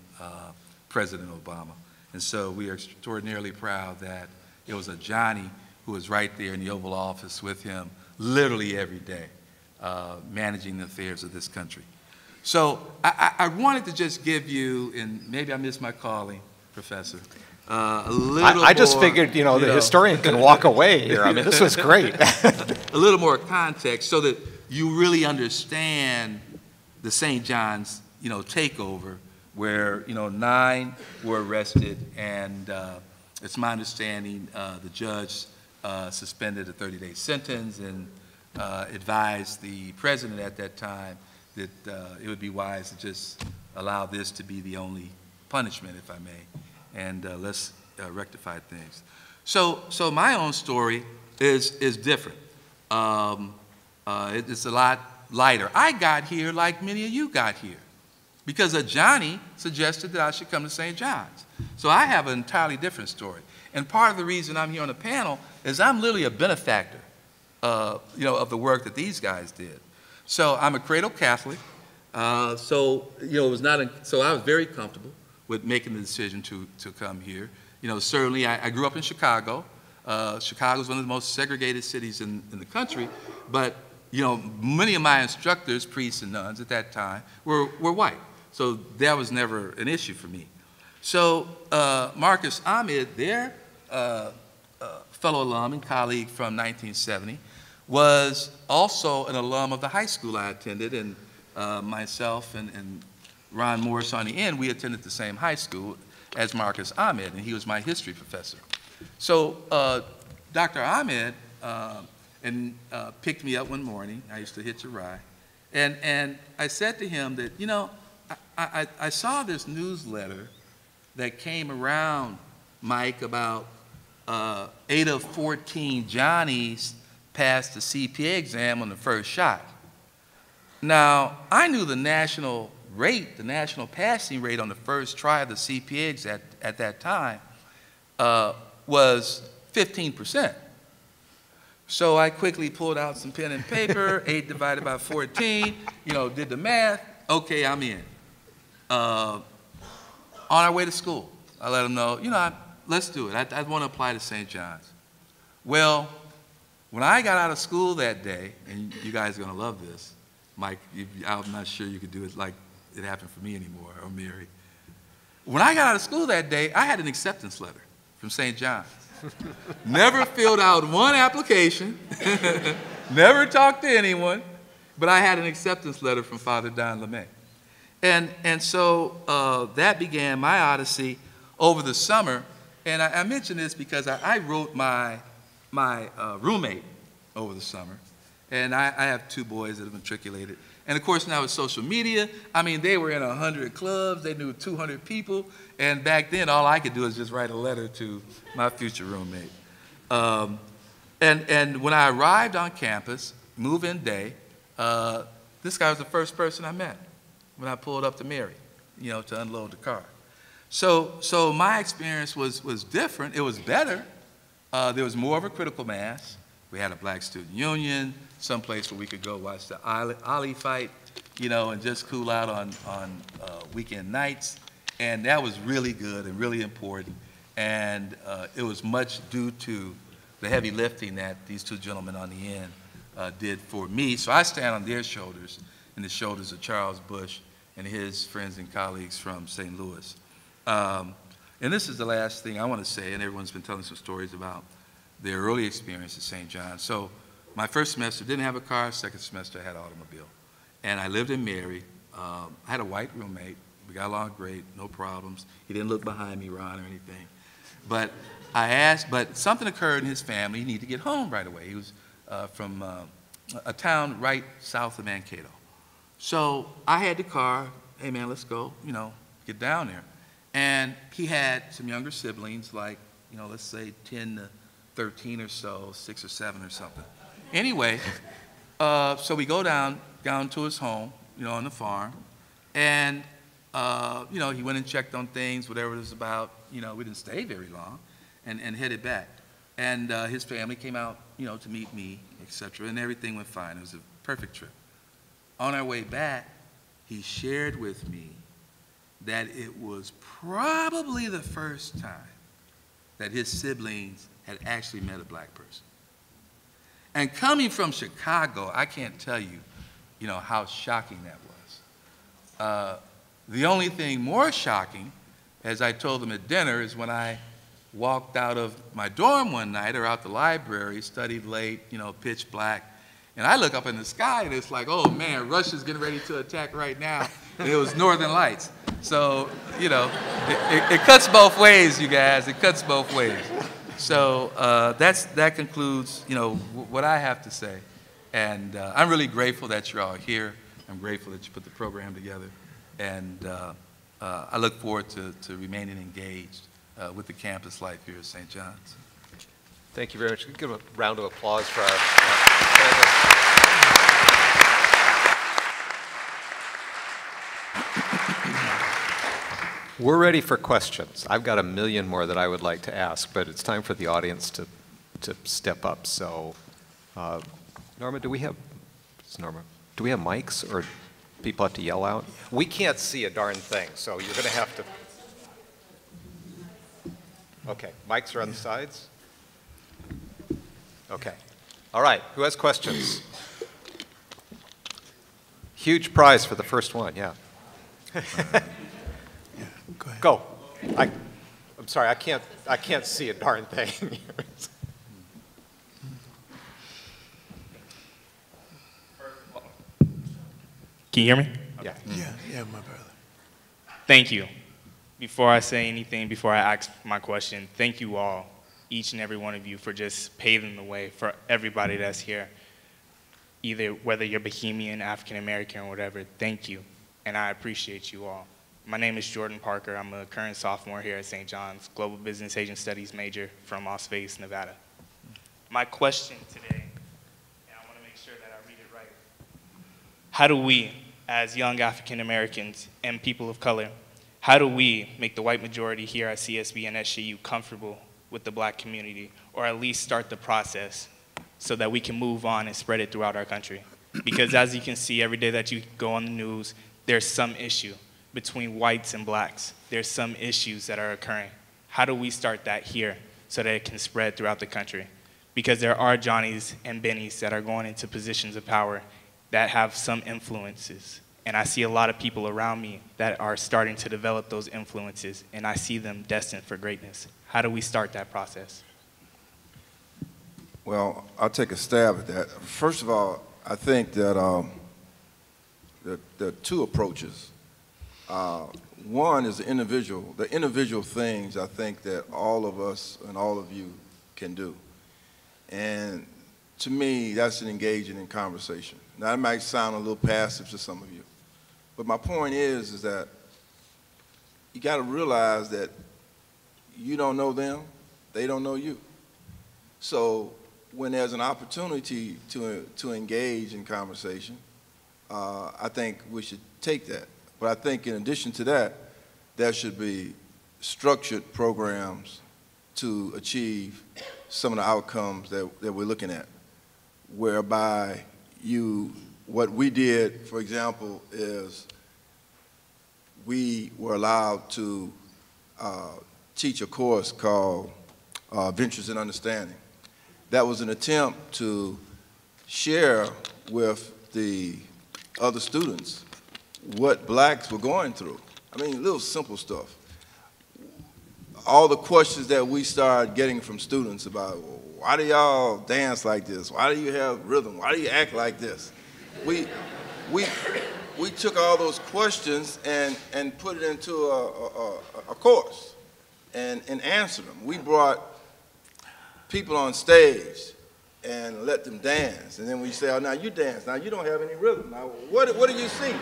President Obama. And so we are extraordinarily proud that it was a Johnny who was right there in the Oval Office with him literally every day, managing the affairs of this country. So I wanted to just give you, and maybe I missed my calling, Professor, a little I just figured, the historian can walk away here. I mean, this was great. A little more context so that you really understand the St. John's, takeover, where, 9 were arrested, and it's my understanding the judge suspended a 30-day sentence and advised the president at that time that it would be wise to just allow this to be the only punishment, if I may, and let's rectify things. So my own story is different. It's a lot lighter. I got here like many of you got here because a Johnny suggested that I should come to St. John's. So I have an entirely different story. And part of the reason I'm here on the panel is I'm literally a benefactor, of the work that these guys did. So I'm a cradle Catholic. So I was very comfortable with making the decision to come here. Certainly I grew up in Chicago. Chicago is one of the most segregated cities in the country, but many of my instructors, priests and nuns at that time, were white. So that was never an issue for me. So Marcus Ahmed, their fellow alum and colleague from 1970, was also an alum of the high school I attended, and myself and Ron Morris on the end, we attended the same high school as Marcus Ahmed, and he was my history professor. So Dr. Ahmed picked me up one morning. I used to hitch a ride. And I said to him that, I saw this newsletter that came around, Mike, about 8 of 14 Johnnies passed the CPA exam on the first shot. Now, I knew the national rate, the national passing rate on the first try of the CPA exam at that time was 15%. So I quickly pulled out some pen and paper, 8 divided by 14, did the math. Okay, I'm in. On our way to school, I let them know, let's do it. I want to apply to St. John's. Well, when I got out of school that day, and you guys are going to love this, Mike, I'm not sure you could do it like it happened for me anymore, or Mary. When I got out of school that day, I had an acceptance letter from St. John's. Never filled out one application, never talked to anyone, but I had an acceptance letter from Father Don LeMay. And so that began my odyssey over the summer. And I mention this because I wrote my roommate over the summer. And I have 2 boys that have matriculated. And of course now with social media, I mean, they were in 100 clubs, they knew 200 people, and back then all I could do is just write a letter to my future roommate. And when I arrived on campus, move-in day, this guy was the first person I met when I pulled up to Mary, to unload the car. So my experience was different. It was better. There was more of a critical mass. We had a black student union, someplace where we could go watch the Ali fight, and just cool out on weekend nights. And that was really good and really important. And it was much due to the heavy lifting that these two gentlemen on the end did for me. So I stand on their shoulders and the shoulders of Charles Bush and his friends and colleagues from St. Louis. And this is the last thing I want to say, and everyone's been telling some stories about their early experience at St. John's. So my first semester didn't have a car, second semester I had an automobile. And I lived in Mary. I had a white roommate. We got along great, no problems. He didn't look behind me, Ron, or anything. But but something occurred in his family. He needed to get home right away. He was from a town right south of Mankato. So I had the car. Hey, man, let's go, get down there. And he had some younger siblings, like, let's say 10 to 13 or so, 6 or 7 or something. Anyway, so we go down to his home, on the farm. And, he went and checked on things, whatever it was about. We didn't stay very long and headed back. And his family came out, to meet me, etc. And everything went fine. It was a perfect trip. On our way back, he shared with me that it was probably the first time that his siblings had actually met a black person. And coming from Chicago, I can't tell you, how shocking that was. The only thing more shocking, as I told them at dinner, is when I walked out of my dorm one night or out the library, studied late, pitch black, and I look up in the sky and it's like, oh man, Russia's getting ready to attack right now. And it was Northern Lights. So, it cuts both ways, you guys. It cuts both ways. So that concludes, what I have to say. And I'm really grateful that you're all here. I'm grateful that you put the program together. And I look forward to remaining engaged with the campus life here at St. John's. Thank you very much. Give a round of applause for our panelists. We're ready for questions. I've got a million more that I would like to ask, but it's time for the audience to step up. So, Norma, do we have mics, or people have to yell out? We can't see a darn thing, so you're going to have to. Okay, mics are on the sides. Okay. All right, who has questions? Huge prize for the first one, yeah. Go ahead. Go. I'm sorry, I can't see a darn thing. Can you hear me? Yeah. Yeah, my brother. Thank you. Before I say anything, before I ask my question, thank you all, each and every one of you, for just paving the way for everybody that's here. Either whether you're Bohemian, African American, or whatever, thank you. And I appreciate you all. My name is Jordan Parker. I'm a current sophomore here at St. John's, Global Business Asian Studies major from Las Vegas, Nevada. My question today, and I want to make sure that I read it right. How do we, as young African Americans and people of color, how do we make the white majority here at CSB and SJU comfortable with the black community, or at least start the process so that we can move on and spread it throughout our country? Because as you can see, every day that you go on the news, there's some issue between whites and blacks. There's some issues that are occurring. How do we start that here so that it can spread throughout the country? Because there are Johnnies and Bennies that are going into positions of power that have some influences. And I see a lot of people around me that are starting to develop those influences, and I see them destined for greatness. How do we start that process? Well, I'll take a stab at that. First of all, I think that there are two approaches. One is the individual things I think that all of us and all of you can do. And to me, that's an engaging in conversation. Now, it might sound a little passive to some of you, but my point is that you got to realize that you don't know them, they don't know you. So when there's an opportunity to engage in conversation, I think we should take that. But I think in addition to that, there should be structured programs to achieve some of the outcomes that we're looking at, whereby what we did, for example, is we were allowed to teach a course called Ventures in Understanding. That was an attempt to share with the other students what blacks were going through. I mean, little simple stuff. All the questions that we started getting from students about, why do y'all dance like this? Why do you have rhythm? Why do you act like this? We took all those questions and put it into a course and answered them. We brought people on stage and let them dance. And then we say, oh, now you dance. Now you don't have any rhythm. Now what do you see?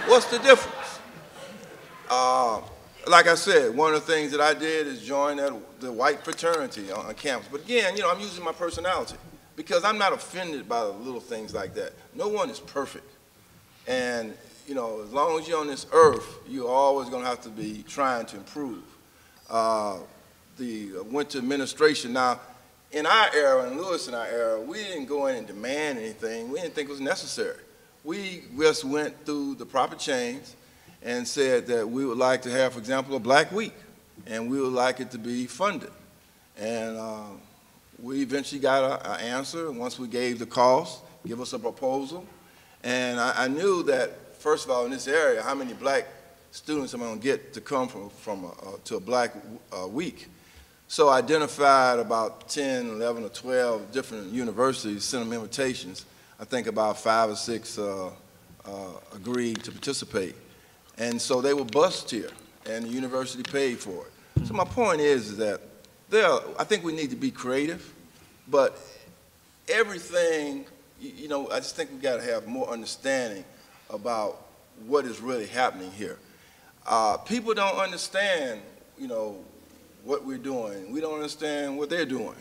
What's the difference? Like I said, one of the things that I did is join the white fraternity on campus. But again, I'm using my personality because I'm not offended by little things like that. No one is perfect. And, as long as you're on this earth, you're always going to have to be trying to improve. Went to administration. Now, in our era, in Lewis and our era, we didn't go in and demand anything. We didn't think it was necessary. We just went through the proper chains and said that we would like to have, for example, a Black Week, and we would like it to be funded. And we eventually got an answer, and once we gave the cost, give us a proposal. And I knew that, first of all, in this area, how many black students am I going to get to come to a Black Week. So I identified about 10, 11, or 12 different universities, sent them invitations. I think about 5 or 6 agreed to participate. And so they were bused here, and the university paid for it. So my point is that I think we need to be creative, but everything, I just think we got to have more understanding about what is really happening here. People don't understand, what we're doing. We don't understand what they're doing.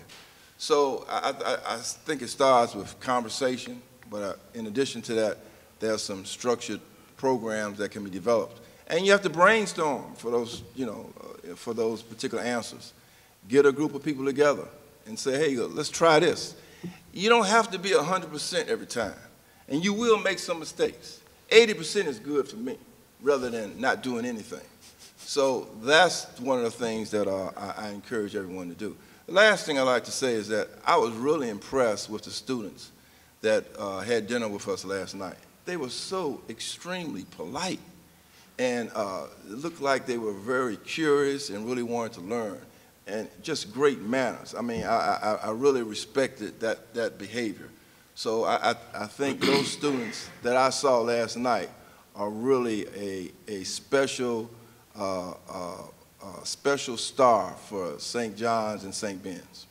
So I think it starts with conversation, but in addition to that, there are some structured programs that can be developed. And you have to brainstorm for those, for those particular answers. Get a group of people together and say, hey, let's try this. You don't have to be 100% every time, and you will make some mistakes. 80% is good for me, rather than not doing anything. So that's one of the things that I encourage everyone to do. The last thing I'd like to say is that I was really impressed with the students that had dinner with us last night. They were so extremely polite, and it looked like they were very curious and really wanted to learn, and just great manners. I mean, I really respected that behavior. So I think those students that I saw last night are really a special special star for St. John's and St. Ben's.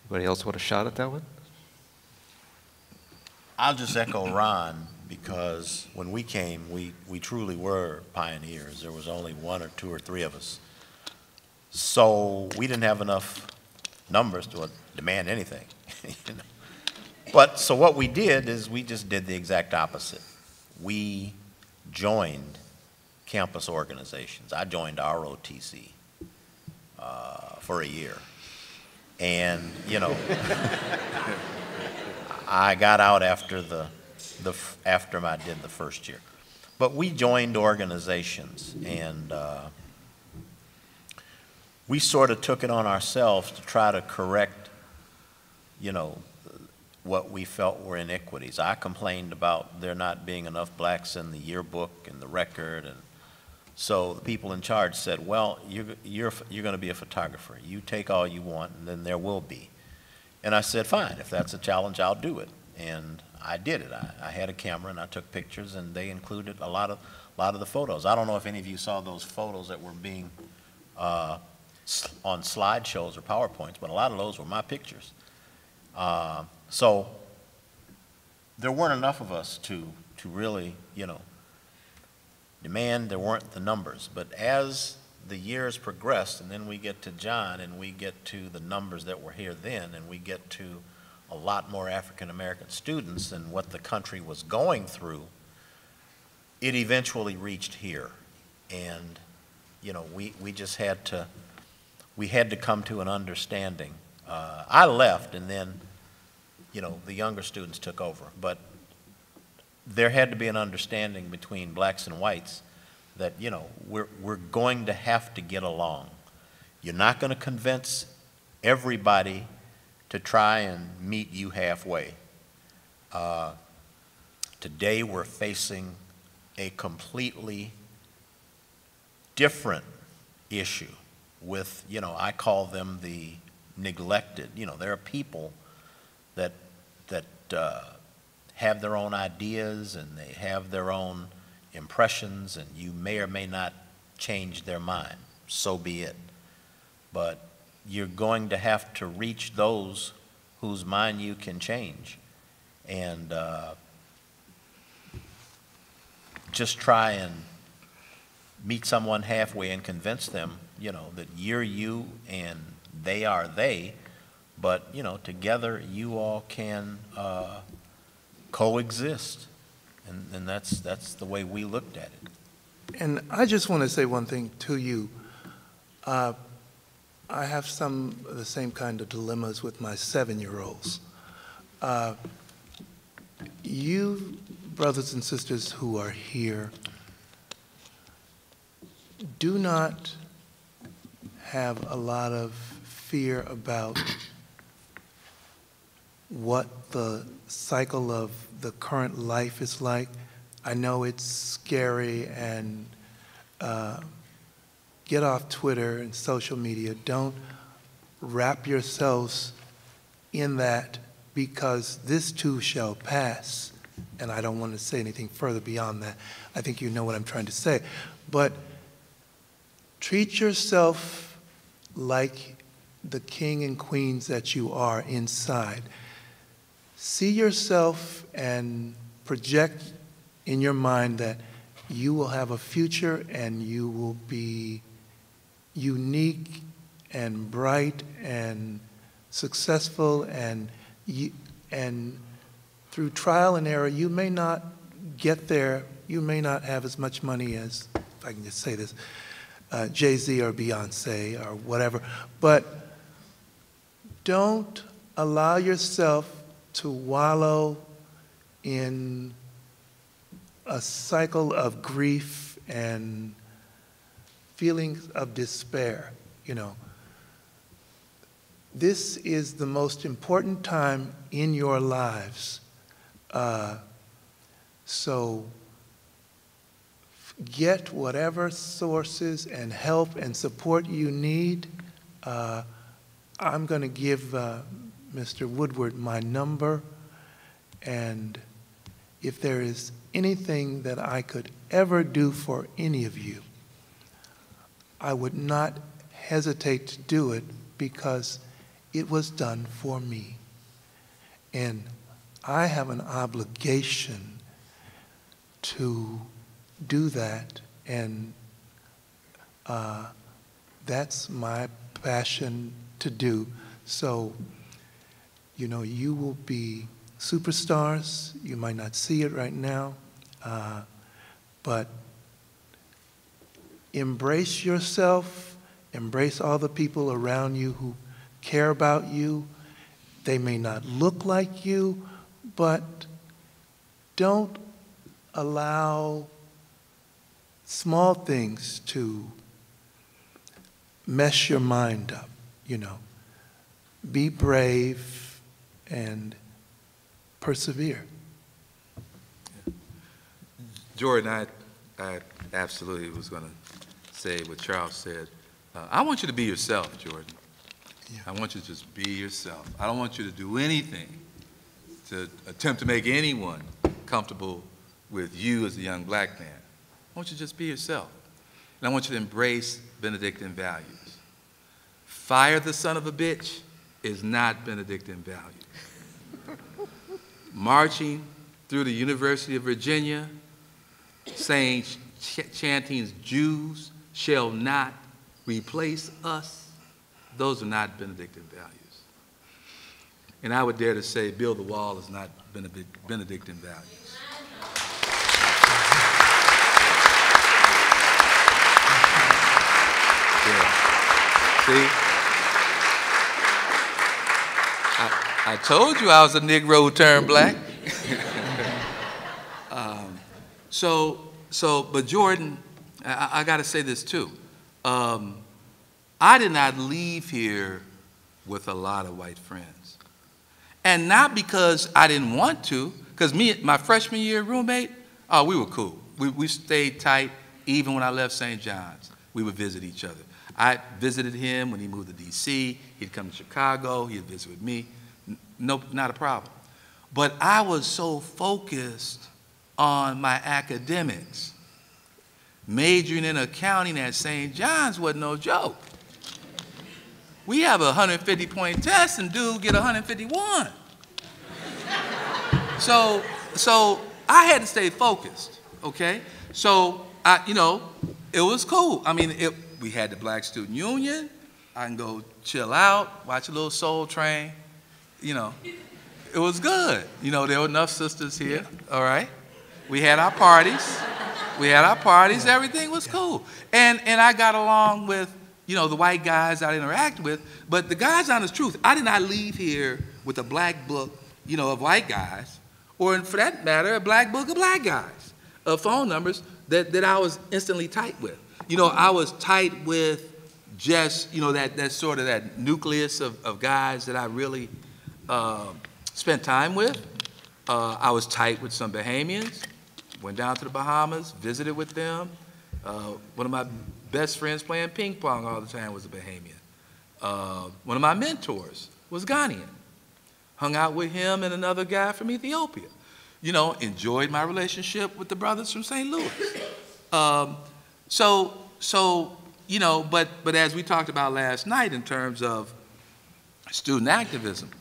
Anybody else want a shot at that one? I'll just echo Ron, because when we came, we truly were pioneers. There was only 1 or 2 or 3 of us. So we didn't have enough numbers to demand anything. But so what we did is we just did the exact opposite. We joined campus organizations. I joined ROTC for a year. And, I got out after after I did the first year. But we joined organizations, and we sort of took it on ourselves to try to correct, what we felt were inequities. I complained about there not being enough blacks in the yearbook and the record, and so the people in charge said, well, you're going to be a photographer. You take all you want, and then there will be. And I said, fine, if that's a challenge, I'll do it. And I did it. I had a camera, and I took pictures, and they included a lot of the photos. I don't know if any of you saw those photos that were being on slideshows or PowerPoints, but a lot of those were my pictures. So there weren't enough of us to really, demand. There weren't the numbers. But as the years progressed, and then we get to John, and we get to the numbers that were here then, and we get to a lot more African-American students than what the country was going through, it eventually reached here. And, you know, we just had to, we had to come to an understanding. I left, and then, you know, the younger students took over. But there had to be an understanding between blacks and whites that, you know, we're going to have to get along. You're not going to convince everybody to try and meet you halfway. Today we're facing a completely different issue with, you know, I call them the neglected. You know, there are people that have their own ideas and they have their own impressions, and you may or may not change their mind. So be it. But you're going to have to reach those whose mind you can change. And just try and meet someone halfway and convince them, you know, that you're you and they are they, but, you know, together you all can coexist. And that's the way we looked at it. And I just want to say one thing to you. I have some of the same kind of dilemmas with my 7-year-olds. You, brothers and sisters who are here, do not have a lot of fear about what the cycle of the current life is like. I know it's scary, and get off Twitter and social media. Don't wrap yourselves in that, because this too shall pass. And I don't want to say anything further beyond that. I think you know what I'm trying to say. But treat yourself like the king and queens that you are inside. See yourself and project in your mind that you will have a future and you will be unique and bright and successful, and through trial and error, you may not get there. You may not have as much money as, if I can just say this, Jay-Z or Beyonce or whatever, but don't allow yourself to wallow in a cycle of grief and feelings of despair. You know, this is the most important time in your lives. So get whatever sources and help and support you need. I'm going to give Mr. Woodward my number, and if there is anything that I could ever do for any of you, I would not hesitate to do it, because it was done for me. And I have an obligation to do that, and that's my passion to do. So, you know, you will be superstars. You might not see it right now, but embrace yourself, embrace all the people around you who care about you. They may not look like you, but don't allow small things to mess your mind up, you know. Be brave and persevere. Jordan, I absolutely was going to say what Charles said. I want you to be yourself, Jordan. Yeah. I want you to just be yourself. I don't want you to do anything to attempt to make anyone comfortable with you as a young black man. I want you to just be yourself. And I want you to embrace Benedictine values. Fire the son of a bitch is not Benedictine values. Marching through the University of Virginia, saying, chanting, Jews shall not replace us, those are not Benedictine values. And I would dare to say build the wall is not Benedictine values. Yeah. See? I told you I was a Negro who turned black. But Jordan, I got to say this too. I did not leave here with a lot of white friends. And not because I didn't want to, because my freshman year roommate, oh, we were cool. We stayed tight even when I left St. John's. We would visit each other. I visited him when he moved to D.C. He'd come to Chicago. He'd visit with me. No, not a problem. But I was so focused on my academics. Majoring in accounting at St. John's wasn't no joke. We have a 150-point test and dude get 151. So I had to stay focused, okay? So, it was cool. I mean, we had the Black Student Union. I can go chill out, watch a little Soul Train. It was good. There were enough sisters here, all right? We had our parties. Everything was cool. And I got along with, the white guys I interacted with. But the God's honest truth, I did not leave here with a black book, of white guys, or for that matter, a black book of black guys, of phone numbers that I was instantly tight with. I was tight with just, that sort of that nucleus of guys that I really spent time with. I was tight with some Bahamians, went down to the Bahamas, visited with them. One of my best friends playing ping pong all the time was a Bahamian. One of my mentors was Ghanaian. Hung out with him and another guy from Ethiopia. Enjoyed my relationship with the brothers from St. Louis. But as we talked about last night in terms of student activism,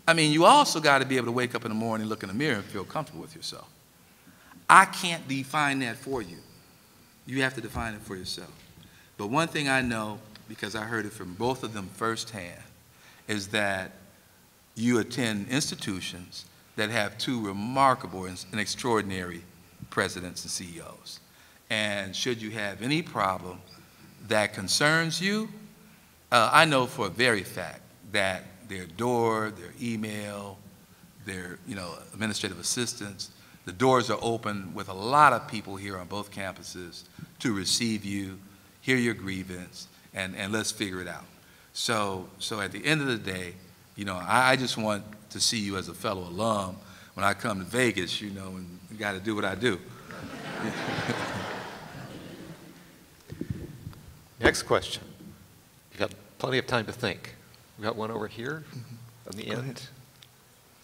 I mean, you also got to be able to wake up in the morning, look in the mirror, and feel comfortable with yourself. I can't define that for you. You have to define it for yourself. But one thing I know, because I heard it from both of them firsthand, is that you attend institutions that have two remarkable and extraordinary presidents and CEOs. And should you have any problem that concerns you, I know for a very fact that their door, their email, their administrative assistants, the doors are open with a lot of people here on both campuses to receive you, hear your grievance, and let's figure it out. So at the end of the day, I just want to see you as a fellow alum when I come to Vegas, and got to do what I do. Next question. You've got plenty of time to think. We got one over here on the end.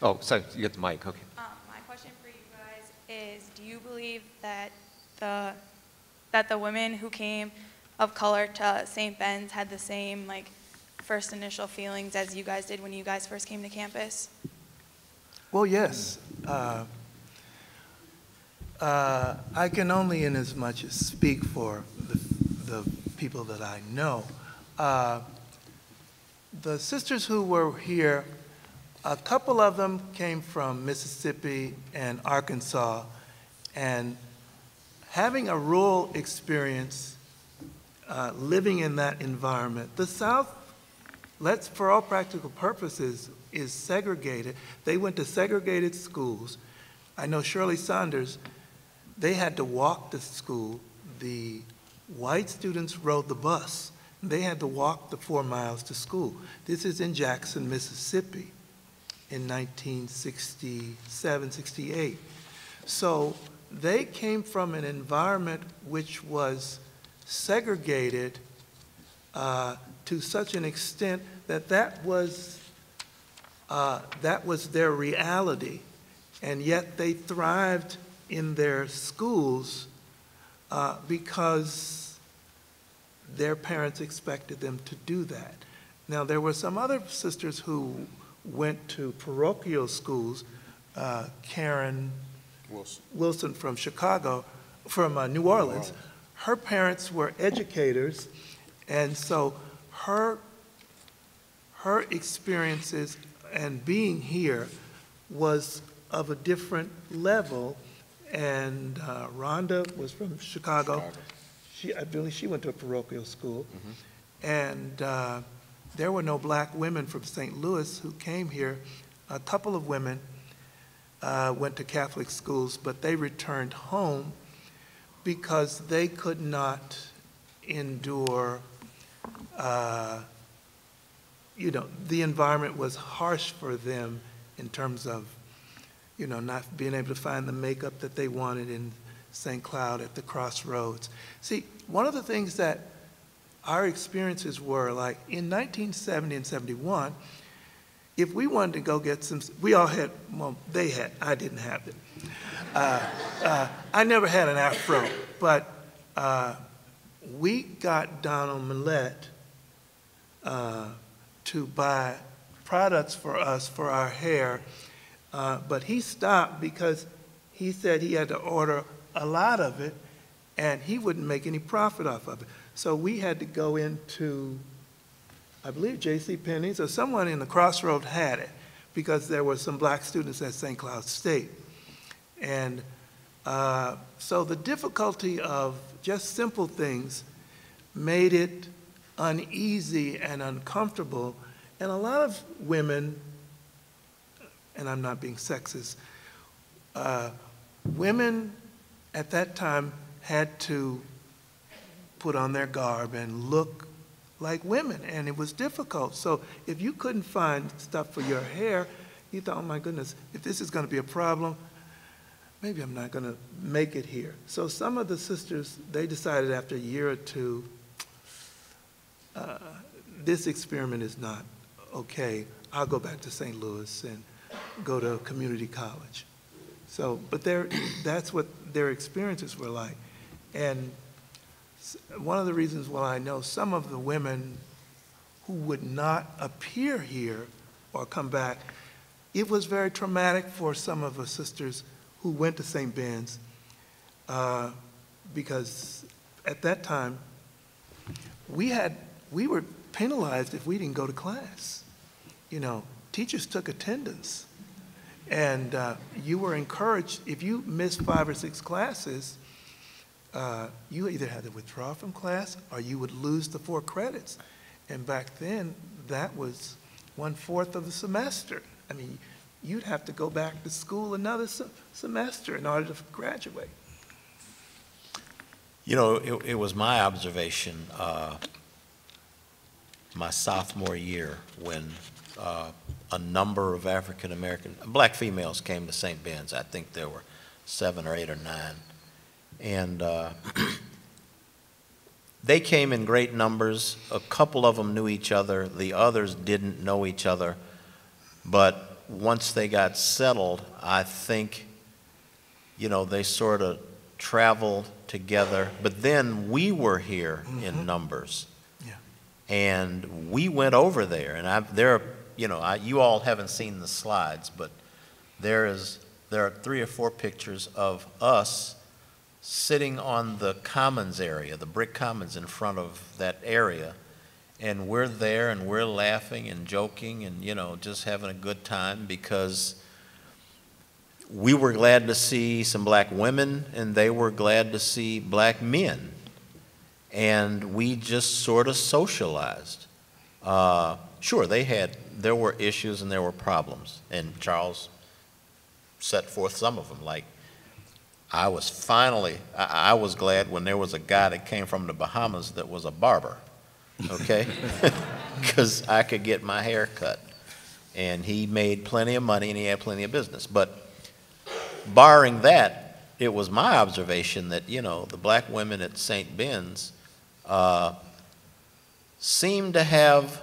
Oh, sorry, you get the mic, okay. My question for you guys is, do you believe that the women who came of color to St. Ben's had the same first initial feelings as you guys did when you guys first came to campus? Well, yes. I can only in as much as speak for the people that I know. The sisters who were here, a couple of them came from Mississippi and Arkansas, and having a rural experience, living in that environment, the South, for all practical purposes, is segregated. They went to segregated schools. I know Shirley Saunders, they had to walk to school. The white students rode the bus. They had to walk the 4 miles to school. This is in Jackson, Mississippi in 1967, 68. So they came from an environment which was segregated to such an extent that was their reality, and yet they thrived in their schools because their parents expected them to do that. Now, there were some other sisters who went to parochial schools. Karen Wilson from Chicago, from New Orleans. Her parents were educators, And so her experiences and being here was of a different level. And Rhonda was from Chicago. I believe she went to a parochial school. And there were no black women from St. Louis who came here. A couple of women went to Catholic schools, but they returned home because they could not endure, the environment was harsh for them in terms of, not being able to find the makeup that they wanted in St. Cloud at the crossroads. See, one of the things that our experiences were like in 1970 and 71, if we wanted to go get some, we all had, well, they had, I didn't have it. I never had an afro, but we got Donald Millett to buy products for us for our hair, but he stopped because he said he had to order a lot of it and he wouldn't make any profit off of it. So we had to go into, I believe, J.C. Penney's, or someone in the crossroad had it because there were some black students at St. Cloud State. And so the difficulty of just simple things made it uneasy and uncomfortable. And a lot of women, and I'm not being sexist, women at that time had to put on their garb and look like women, and it was difficult. So if you couldn't find stuff for your hair, you thought, oh my goodness, if this is going to be a problem, maybe I'm not going to make it here. So some of the sisters, they decided after a year or two, this experiment is not okay. I'll go back to St. Louis and go to community college. So, but that's what their experiences were like. And one of the reasons why I know some of the women who would not appear here or come back, it was very traumatic for some of the sisters who went to St. Ben's because at that time, we were penalized if we didn't go to class. Teachers took attendance. And you were encouraged, if you missed 5 or 6 classes, you either had to withdraw from class or you would lose the 4 credits. And back then, that was 1/4 of the semester. I mean, you'd have to go back to school another semester in order to graduate. It was my observation my sophomore year when a number of African American, black females came to St. Ben's. I think there were 7 or 8 or 9. And they came in great numbers. A couple of them knew each other. The others didn't know each other. But once they got settled, I think, they sort of traveled together. But then we were here in numbers. Yeah. And we went over there. And you all haven't seen the slides, but there are 3 or 4 pictures of us sitting on the commons area, the brick commons in front of that area, and we're there and we're laughing and joking and just having a good time because we were glad to see some black women and they were glad to see black men, and we just sort of socialized. Sure, there were issues and there were problems, and Charles set forth some of them. Like, I was glad when there was a guy that came from the Bahamas that was a barber, okay? Because I could get my hair cut, and he made plenty of money and he had plenty of business. But barring that, it was my observation that, the black women at St. Ben's seemed to have,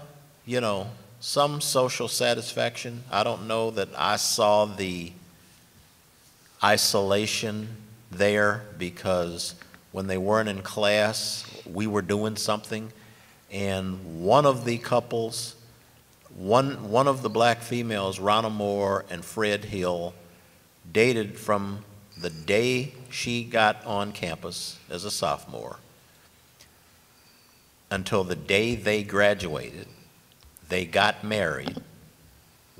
some social satisfaction. I don't know that I saw the isolation there because when they weren't in class, we were doing something. And one of the couples, one of the black females, Ronald Moore and Fred Hill, dated from the day she got on campus as a sophomore until the day they graduated. They got married,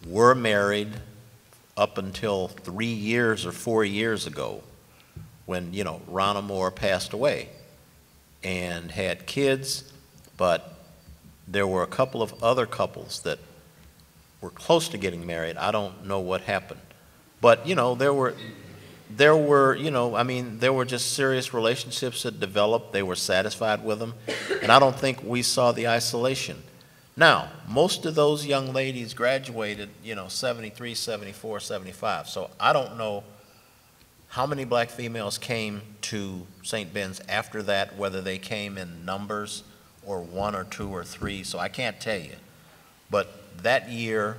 were married up until 3 years or 4 years ago when, you know, Ronald Moore passed away, and had kids, but there were a couple of other couples that were close to getting married. I don't know what happened. But, you know, there were, you know, I mean, there were just serious relationships that developed. They were satisfied with them. And I don't think we saw the isolation. Now, most of those young ladies graduated, you know, 73, 74, 75. So I don't know how many black females came to St. Ben's after that, whether they came in numbers or 1 or 2 or 3. So I can't tell you. But that year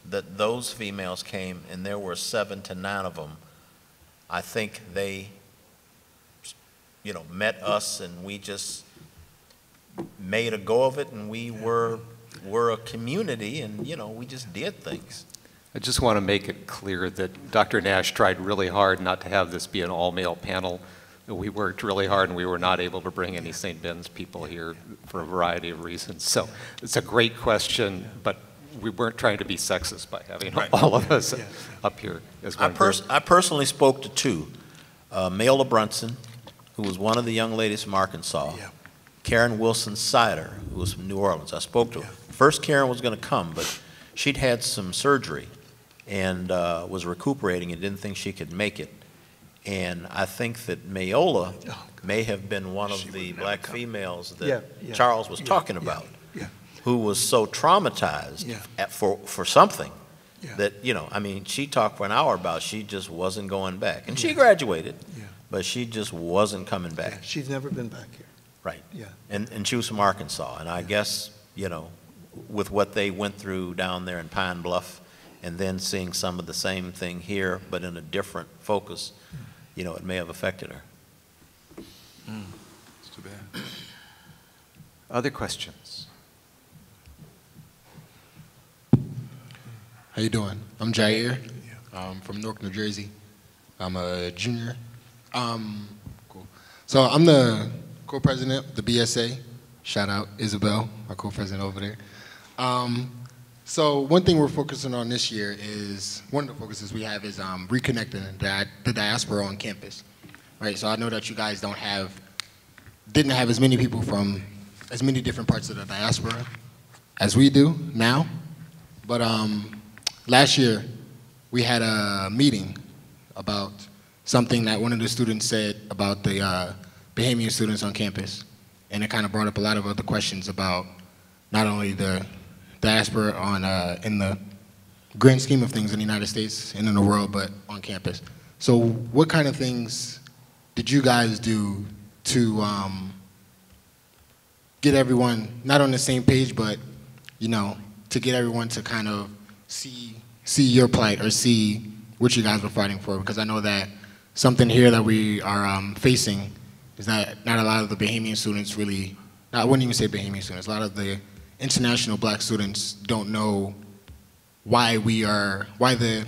that those females came, and there were 7 to 9 of them, I think they, you know, met us, and we just made a go of it, and we were a community, and, you know, we just did things. I just want to make it clear that Dr. Nash tried really hard not to have this be an all-male panel. We worked really hard, and we were not able to bring any St. Ben's people here for a variety of reasons. So it's a great question, but we weren't trying to be sexist by having all of us up here as one group. I personally spoke to 2. Mayola Brunson, who was one of the young ladies from Arkansas, Karen Wilson Sider, who was from New Orleans. I spoke to her. First, Karen was going to come, but she'd had some surgery and was recuperating and didn't think she could make it. And I think that Mayola may have been one of the black females that Charles was talking about, who was so traumatized for something that, you know, I mean, she talked for an hour about she just wasn't going back. And she graduated, but she just wasn't coming back. Yeah, she's never been back here. Right. Yeah. And she was from Arkansas. And I guess, you know, with what they went through down there in Pine Bluff, and then seeing some of the same thing here, but in a different focus, you know, it may have affected her. It's too bad. Other questions? How you doing? I'm Jair. I'm from Newark, New Jersey. I'm a junior. Cool. So I'm the co-president of the BSA. Shout out Isabel, our co-president over there. So one thing we're focusing on this year is, one of the focuses we have is reconnecting the diaspora on campus, right? So I know that you guys didn't have as many people from as many different parts of the diaspora as we do now, but last year we had a meeting about something that one of the students said about the Bahamian students on campus, and it kind of brought up a lot of other questions about not only the diaspora in the grand scheme of things in the United States and in the world, but on campus. So what kind of things did you guys do to get everyone not on the same page, but, you know, to get everyone to kind of see your plight or see what you guys were fighting for? Because I know that something here that we are facing is that not a lot of the Bahamian students really, I wouldn't even say Bahamian students, a lot of the international black students don't know why the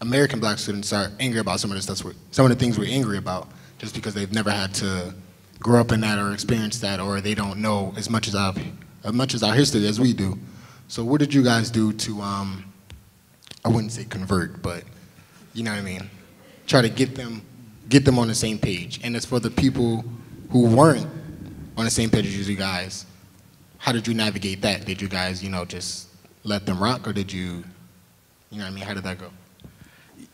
American black students are angry about some of the things we're angry about, just because they've never had to grow up in that or experience that, or they don't know as much as our history as we do. So what did you guys do to, I wouldn't say convert, but you know what I mean, try to get them on the same page? And as for the people who weren't on the same page as you guys, how did you navigate that? Did you guys, you know, just let them rock, or did you know what I mean, how did that go?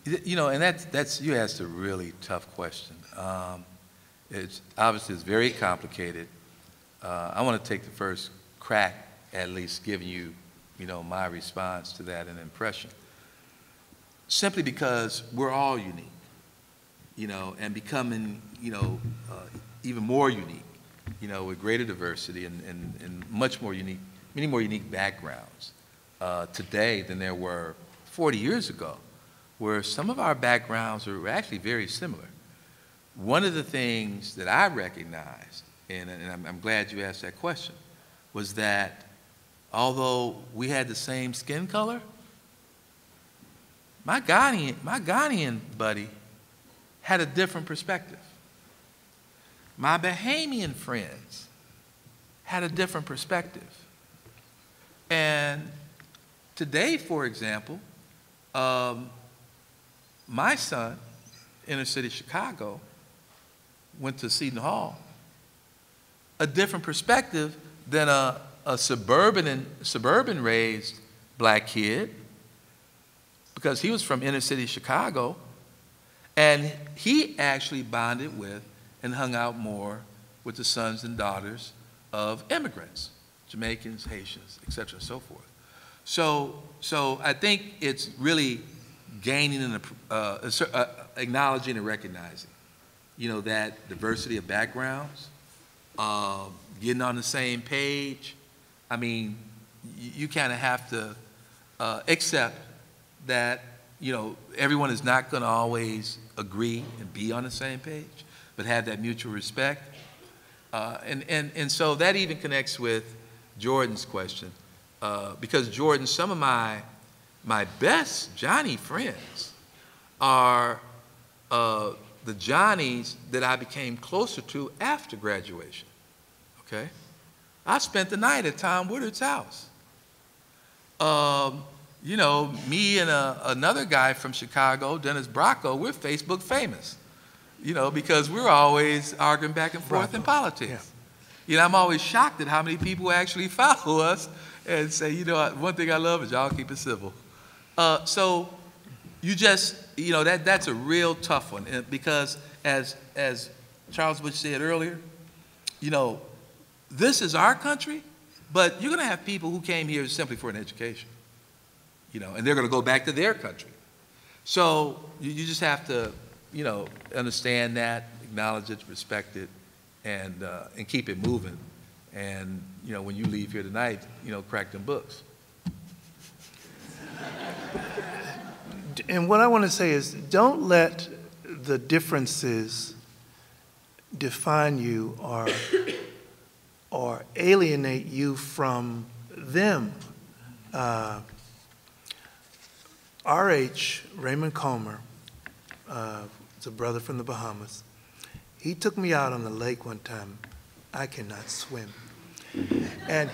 You know, and that's you asked a really tough question. It's obviously it's very complicated. I want to take the first crack, at least giving you, you know, my response to that and impression. Simply because we're all unique, you know, and becoming, you know, even more unique, you know, with greater diversity and much more unique, many more unique backgrounds today than there were 40 years ago, where some of our backgrounds are actually very similar. One of the things that I recognized, and I'm glad you asked that question, was that although we had the same skin color, my Ghanaian buddy had a different perspective. My Bahamian friends had a different perspective. And today, for example, my son, inner city Chicago, went to Seton Hall, a different perspective than a suburban raised black kid, because he was from inner city Chicago, and he actually bonded with and hung out more with the sons and daughters of immigrants, Jamaicans, Haitians, et cetera, and so forth. So I think it's really gaining and acknowledging and recognizing, that diversity of backgrounds, getting on the same page. I mean, you kind of have to accept that, everyone is not going to always agree and be on the same page, but have that mutual respect. And so that even connects with Jordan's question, because Jordan, some of my best Johnny friends are the Johnnies that I became closer to after graduation, okay? I spent the night at Tom Woodard's house. Me and another guy from Chicago, Dennis Bracco, we're Facebook famous, because we're always arguing back and forth in politics. Yeah. I'm always shocked at how many people actually follow us and say, one thing I love is y'all keep it civil. So you just, that's a real tough one, because as Charles Bush said earlier, this is our country, but you're going to have people who came here simply for an education, and they're going to go back to their country. So you just have to, understand that, acknowledge it, respect it, and keep it moving. And, when you leave here tonight, crack them books. And what I want to say is, don't let the differences define you or alienate you from them. R.H. Raymond Comer, is a brother from the Bahamas. He took me out on the lake one time. I cannot swim. And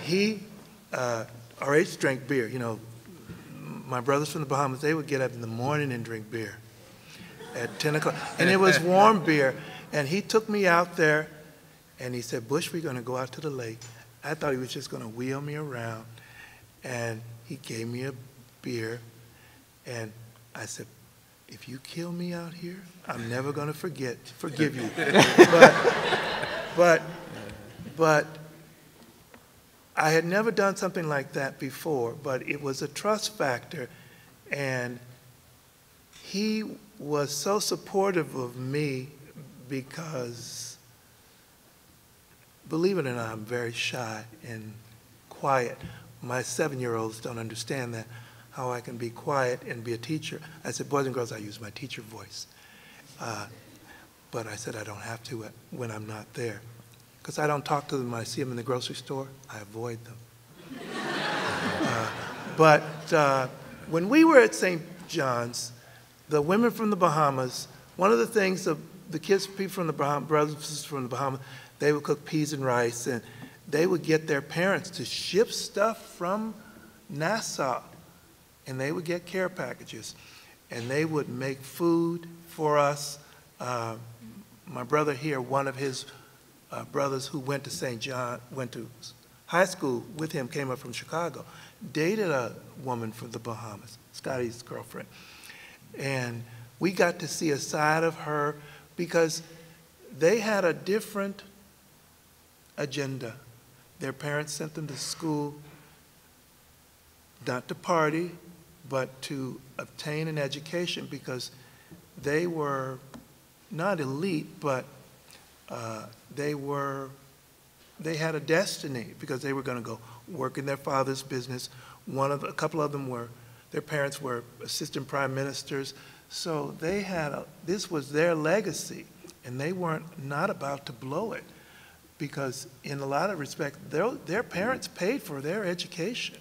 R.H. drank beer. My brothers from the Bahamas, they would get up in the morning and drink beer at 10 o'clock. And it was warm beer. And he took me out there, and he said, Bush, we're going to go out to the lake. I thought he was just going to wheel me around. And he gave me a beer. And I said, if you kill me out here, I'm never going to forgive you. But I had never done something like that before, but it was a trust factor, and he was so supportive of me because, believe it or not, I'm very shy and quiet. My 7-year-olds don't understand that, how I can be quiet and be a teacher. I said, boys and girls, I use my teacher voice. But I said I don't have to when I'm not there. Because I don't talk to them when I see them in the grocery store. I avoid them. But when we were at St. John's, the women from the Bahamas, one of the things, the kids, people from the Bahamas, brothers and sisters from the Bahamas, they would cook peas and rice, and they would get their parents to ship stuff from Nassau, and they would get care packages, and they would make food for us. My brother here, one of his brothers who went to St. John, went to high school with him, came up from Chicago, dated a woman from the Bahamas, Scotty's girlfriend. And we got to see a side of her because they had a different agenda. Their parents sent them to school not to party, but to obtain an education because they were not elite, but they had a destiny because they were going to go work in their father's business. A couple of them their parents were assistant prime ministers. So they had this was their legacy, and they weren't not about to blow it because in a lot of respects, their parents paid for their education.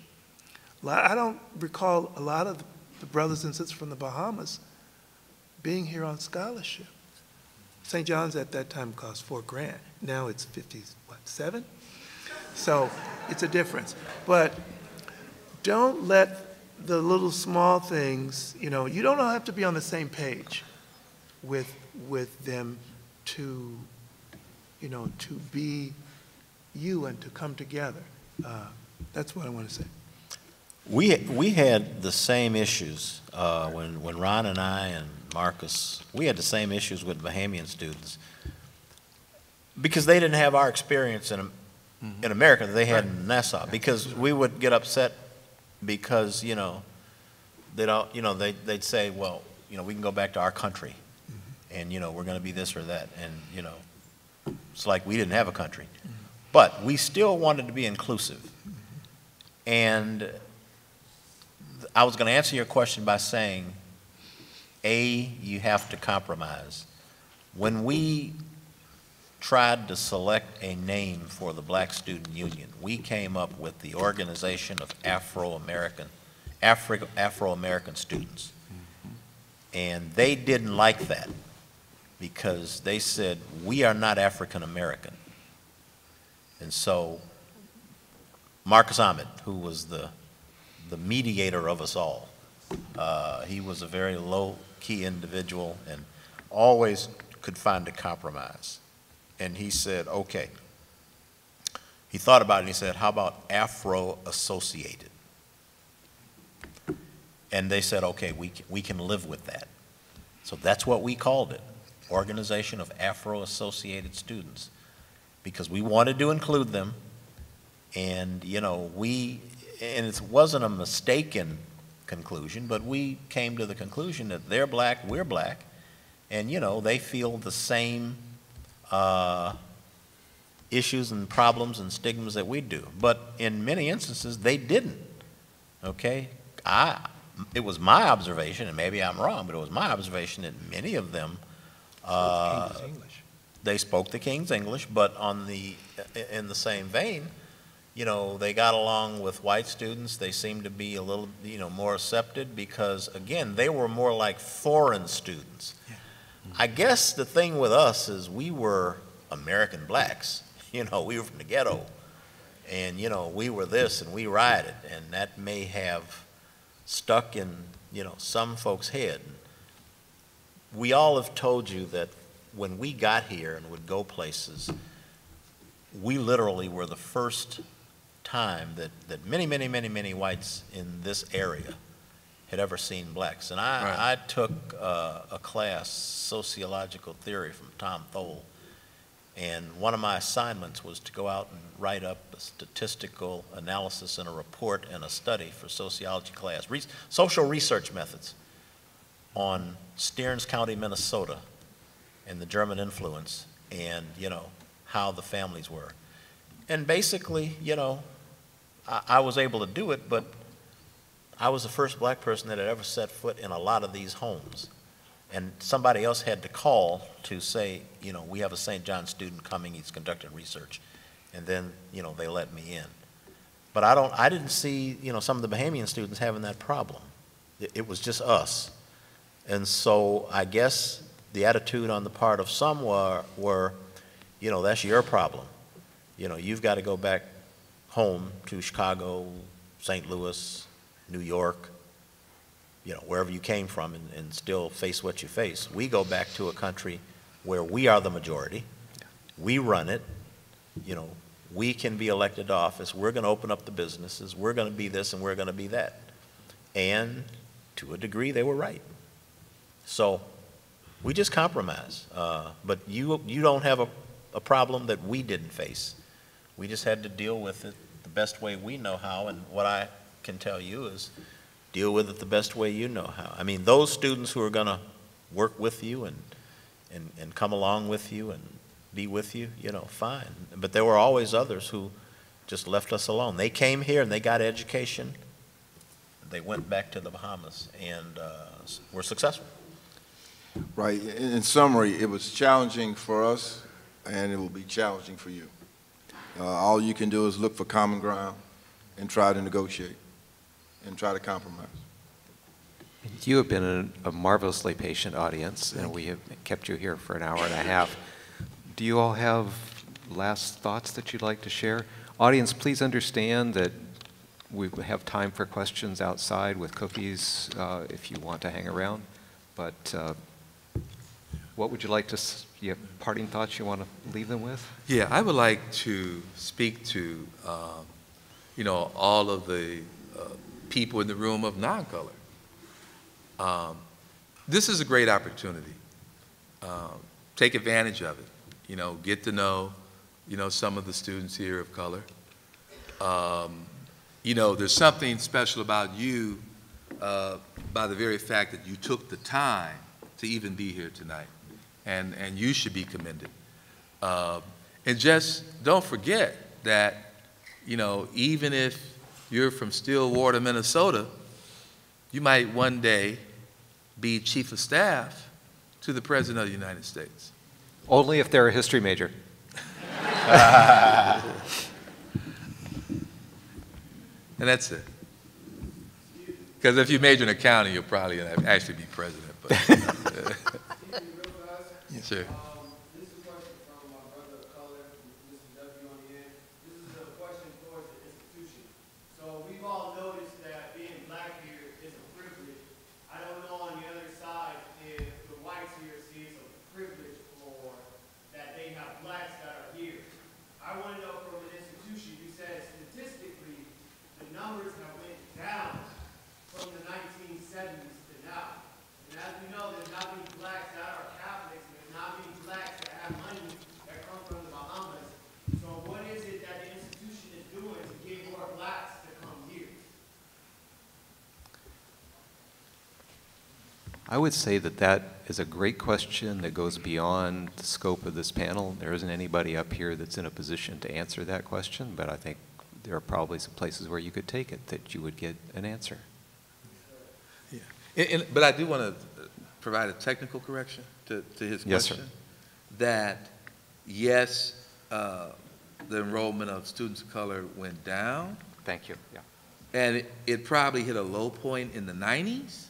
I don't recall a lot of the brothers and sisters from the Bahamas being here on scholarship. St. John's at that time cost $4,000. Now it's 57. So it's a difference. But don't let the little small things, you know, you don't have to be on the same page with them to, you know, to be you and to come together. That's what I want to say. We had the same issues when Ron and I and Marcus, we had the same issues with Bahamian students because they didn't have our experience in America that they had in Nassau. Because we would get upset because, you know, they'd say, well, you know, we can go back to our country and, you know, we're going to be this or that. And, you know, it's like we didn't have a country. But we still wanted to be inclusive. And I was going to answer your question by saying, you have to compromise. When we tried to select a name for the Black Student Union, we came up with the Organization of Afro-American Students. And they didn't like that because they said, we are not African American. And so Marcus Ahmed, who was the mediator of us all, he was a very low-key individual and always could find a compromise. And he said, okay. He thought about it and he said, how about Afro-associated? And they said, okay, we can live with that. So that's what we called it, Organization of Afro-Associated Students, because we wanted to include them. And, you know, and it wasn't a mistaken conclusion, but we came to the conclusion that they're black, we're black, and, you know, they feel the same issues and problems and stigmas that we do. But in many instances, they didn't, okay? It was my observation, and maybe I'm wrong, but it was my observation that many of them, they spoke the King's English, but in the same vein, you know, they got along with white students. They seemed to be a little, you know, more accepted because, again, they were more like foreign students. Yeah. I guess the thing with us is we were American blacks. You know, we were from the ghetto. And, you know, we were this and we rioted. And that may have stuck in, you know, some folks' head. We all have told you that when we got here and would go places, we literally were the first time that many whites in this area had ever seen blacks. And I took a class, sociological theory, from Tom Thole, and one of my assignments was to go out and write up a statistical analysis and a report and a study for sociology class, social research methods on Stearns County, Minnesota, and the German influence, and, you know, how the families were. And basically, you know, I was able to do it, but I was the first black person that had ever set foot in a lot of these homes. And somebody else had to call to say, you know, we have a St. John student coming, he's conducting research. And then, you know, they let me in. But I didn't see, you know, some of the Bahamian students having that problem. It was just us. And so I guess the attitude on the part of some were, you know, that's your problem. You know, you've got to go back home to Chicago, St. Louis, New York, you know, wherever you came from, and still face what you face. We go back to a country where we are the majority. We run it. You know, we can be elected to office. We're going to open up the businesses. We're going to be this and we're going to be that. And to a degree, they were right. So we just compromise. But you don't have a problem that we didn't face. We just had to deal with it the best way we know how, and what I can tell you is deal with it the best way you know how. I mean, those students who are going to work with you and come along with you and be with you, you know, fine. But there were always others who just left us alone. They came here and they got education. They went back to the Bahamas and were successful. Right. In summary, it was challenging for us, and it will be challenging for you. All you can do is look for common ground and try to negotiate and try to compromise. You have been a marvelously patient audience, and we have kept you here for an hour and a half. Do you all have last thoughts that you'd like to share? Audience, please understand that we have time for questions outside with cookies if you want to hang around. But what would you like to, you have parting thoughts you want to leave them with? Yeah, I would like to speak to, you know, all of the people in the room of non-color. This is a great opportunity. Take advantage of it. You know, get to know, you know, some of the students here of color. You know, there's something special about you by the very fact that you took the time to even be here tonight. And you should be commended. And just don't forget that, you know, even if you're from Stillwater, Minnesota, you might one day be chief of staff to the President of the United States. Only if they're a history major. And that's it. Because if you major in accounting, you'll probably actually be president. But, sure. This is a question from my brother of color, Mr. W on the end. This is a question towards the institution. So we've all noticed that being black here is a privilege. I don't know on the other side if the whites here see it as a privilege or that they have blacks that are here. I want to know from an institution, you said statistically the numbers have went down from the 1970s to now. And as we know, there's not many blacks that are Catholics, and there's not many blacks that have money that come from the Bahamas. So what is it that the institution is doing to get more blacks to come here? I would say that that is a great question that goes beyond the scope of this panel. There isn't anybody up here that's in a position to answer that question, but I think there are probably some places where you could take it that you would get an answer. Yeah. But I do want to provide a technical correction to his question. Yes, sir. That, yes, the enrollment of students of color went down. Thank you. Yeah. And it probably hit a low point in the 90s.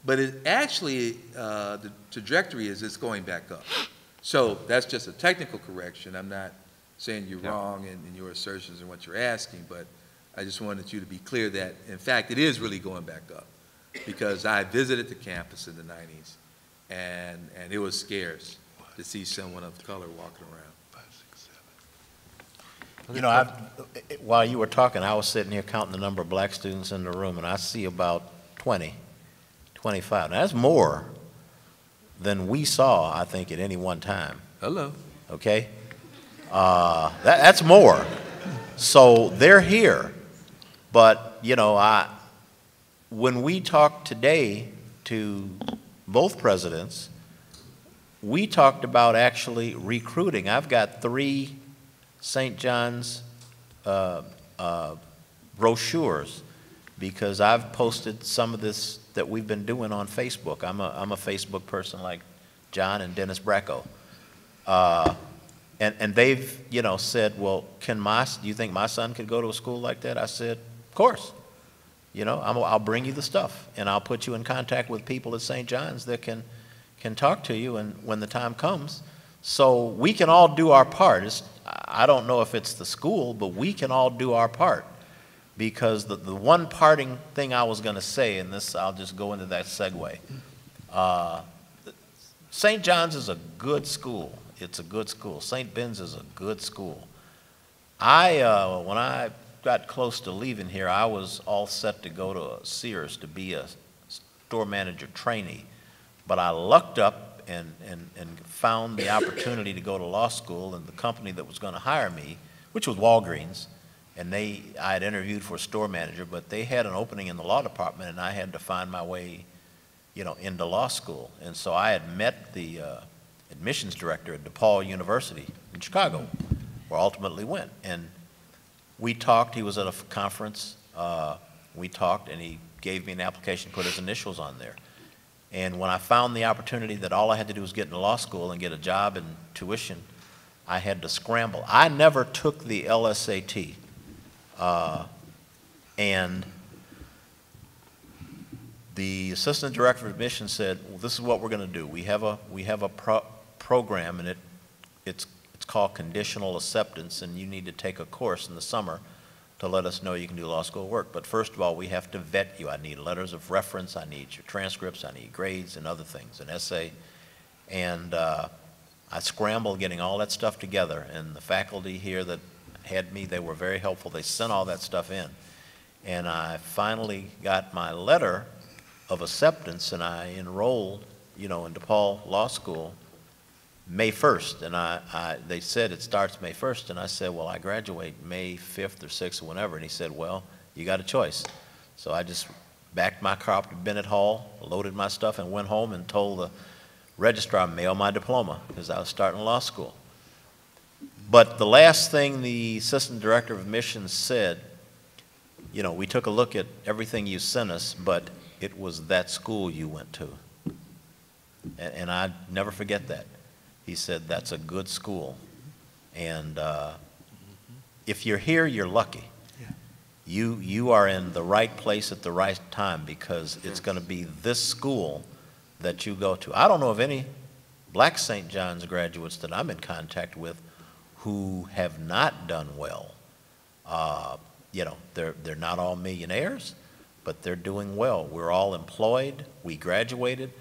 But it actually, the trajectory is it's going back up. So that's just a technical correction. I'm not saying you're wrong in your assertions and what you're asking, but I just wanted you to be clear that, in fact, it is really going back up. Because I visited the campus in the 90s, and it was scarce to see someone of color walking around. You know, while you were talking, I was sitting here counting the number of black students in the room, and I see about 20, 25. Now, that's more than we saw, I think, at any one time. Hello. Okay? That's more. So they're here. But, you know, when we talked today to both presidents, we talked about actually recruiting. I've got 3 St. John's brochures because I've posted some of this that we've been doing on Facebook. I'm a Facebook person like John and Dennis Bracco. And they've, you know, said, well, do you think my son could go to a school like that? I said, of course. You know, I'll bring you the stuff, and I'll put you in contact with people at St. John's that can talk to you and when the time comes. So we can all do our part. I don't know if it's the school, but we can all do our part. Because the one parting thing I was going to say, and this, I'll just go into that segue. St. John's is a good school. It's a good school. St. Ben's is a good school. When I got close to leaving here, I was all set to go to Sears to be a store manager trainee. But I lucked up and found the opportunity to go to law school, and the company that was going to hire me, which was Walgreens, and I had interviewed for a store manager, but they had an opening in the law department, and I had to find my way, you know, into law school. And so I had met the admissions director at DePaul University in Chicago, where I ultimately went. And we talked. He was at a conference. We talked, and he gave me an application, put his initials on there. And when I found the opportunity that all I had to do was get into law school and get a job and tuition, I had to scramble. I never took the LSAT. And the assistant director of admissions said, well, this is what we're going to do. We have a program, and it's called conditional acceptance, and you need to take a course in the summer to let us know you can do law school work. But first of all, we have to vet you. I need letters of reference, I need your transcripts, I need grades and other things, an essay. And I scrambled getting all that stuff together, and the faculty here that had me, they were very helpful. They sent all that stuff in. And I finally got my letter of acceptance, and I enrolled, in DePaul Law School May 1st. And they said it starts May 1st, and I said, well, I graduate May 5th or 6th or whenever. And he said, well, you got a choice. So I just backed my car up to Bennett Hall, loaded my stuff, and went home and told the registrar, mail my diploma, because I was starting law school. But the last thing the assistant director of admissions said, we took a look at everything you sent us, but it was that school you went to. And I never forget that. He said, that's a good school. And if you're here, you're lucky. Yeah. You are in the right place at the right time, because it's going to be this school that you go to. I don't know of any black St. John's graduates that I'm in contact with who have not done well. They're not all millionaires, but they're doing well. We're all employed. We graduated.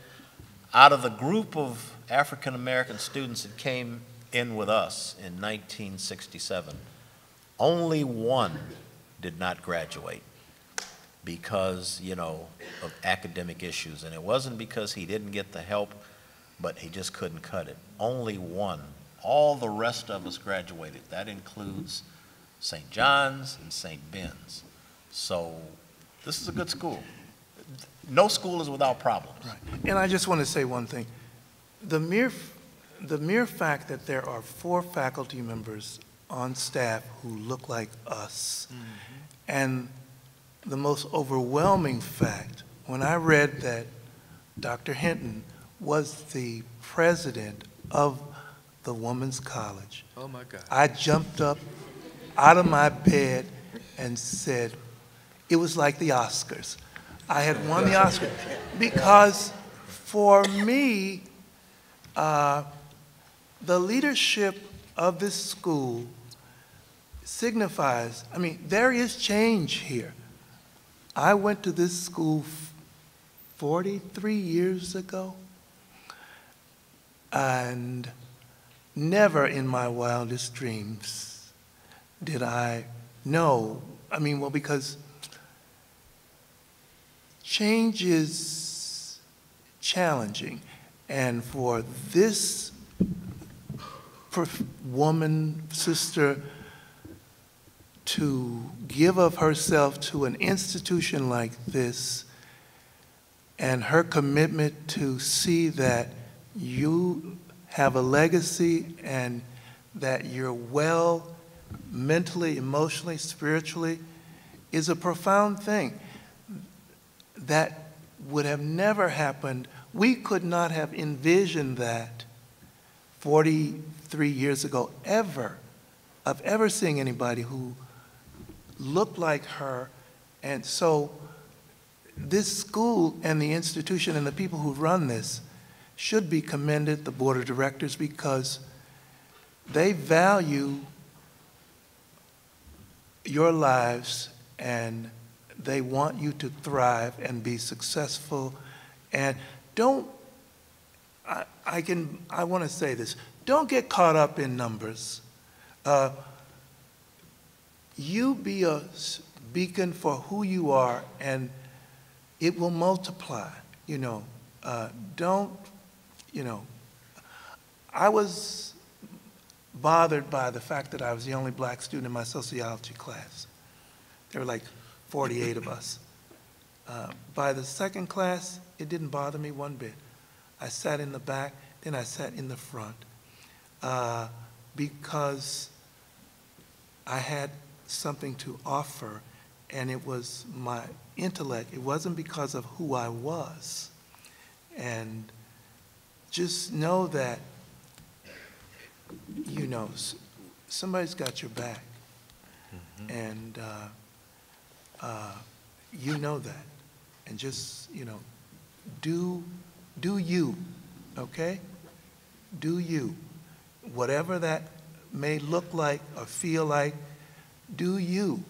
Out of the group of African American students that came in with us in 1967, only one did not graduate because, of academic issues. And it wasn't because he didn't get the help, but he just couldn't cut it. Only one. All the rest of us graduated. That includes St. John's and St. Ben's. So this is a good school. No school is without problems. Right. And I just want to say one thing. The mere fact that there are 4 faculty members on staff who look like us, and the most overwhelming fact, when I read that Dr. Hinton was the president of the Women's College, Oh my God. I jumped up out of my bed and said, it was like the Oscars. I had won the Oscar, because for me, the leadership of this school signifies, there is change here. I went to this school 43 years ago, and never in my wildest dreams did I know, because change is challenging, and for this woman, sister, to give of herself to an institution like this, and her commitment to see that you have a legacy and that you're well mentally, emotionally, spiritually, is a profound thing that would have never happened. We could not have envisioned that 43 years ago, of ever seeing anybody who looked like her. And so this school and the institution and the people who run this should be commended, the board of directors, because they value your lives and they want you to thrive and be successful. And I want to say this, don't get caught up in numbers. You be a beacon for who you are, and it will multiply. I was bothered by the fact that I was the only black student in my sociology class. There were like 48 of us. By the second class, it didn't bother me one bit. I sat in the back, then I sat in the front, because I had something to offer, and it was my intellect. It wasn't because of who I was. And just know that, somebody's got your back. And you know that. And just, do you, okay? Do you. Whatever that may look like or feel like, do you,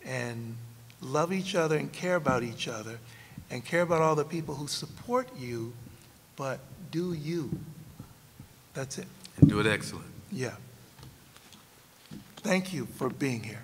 and love each other and care about each other, and care about all the people who support you, but do you. That's it. And do it excellent. Yeah. Thank you for being here.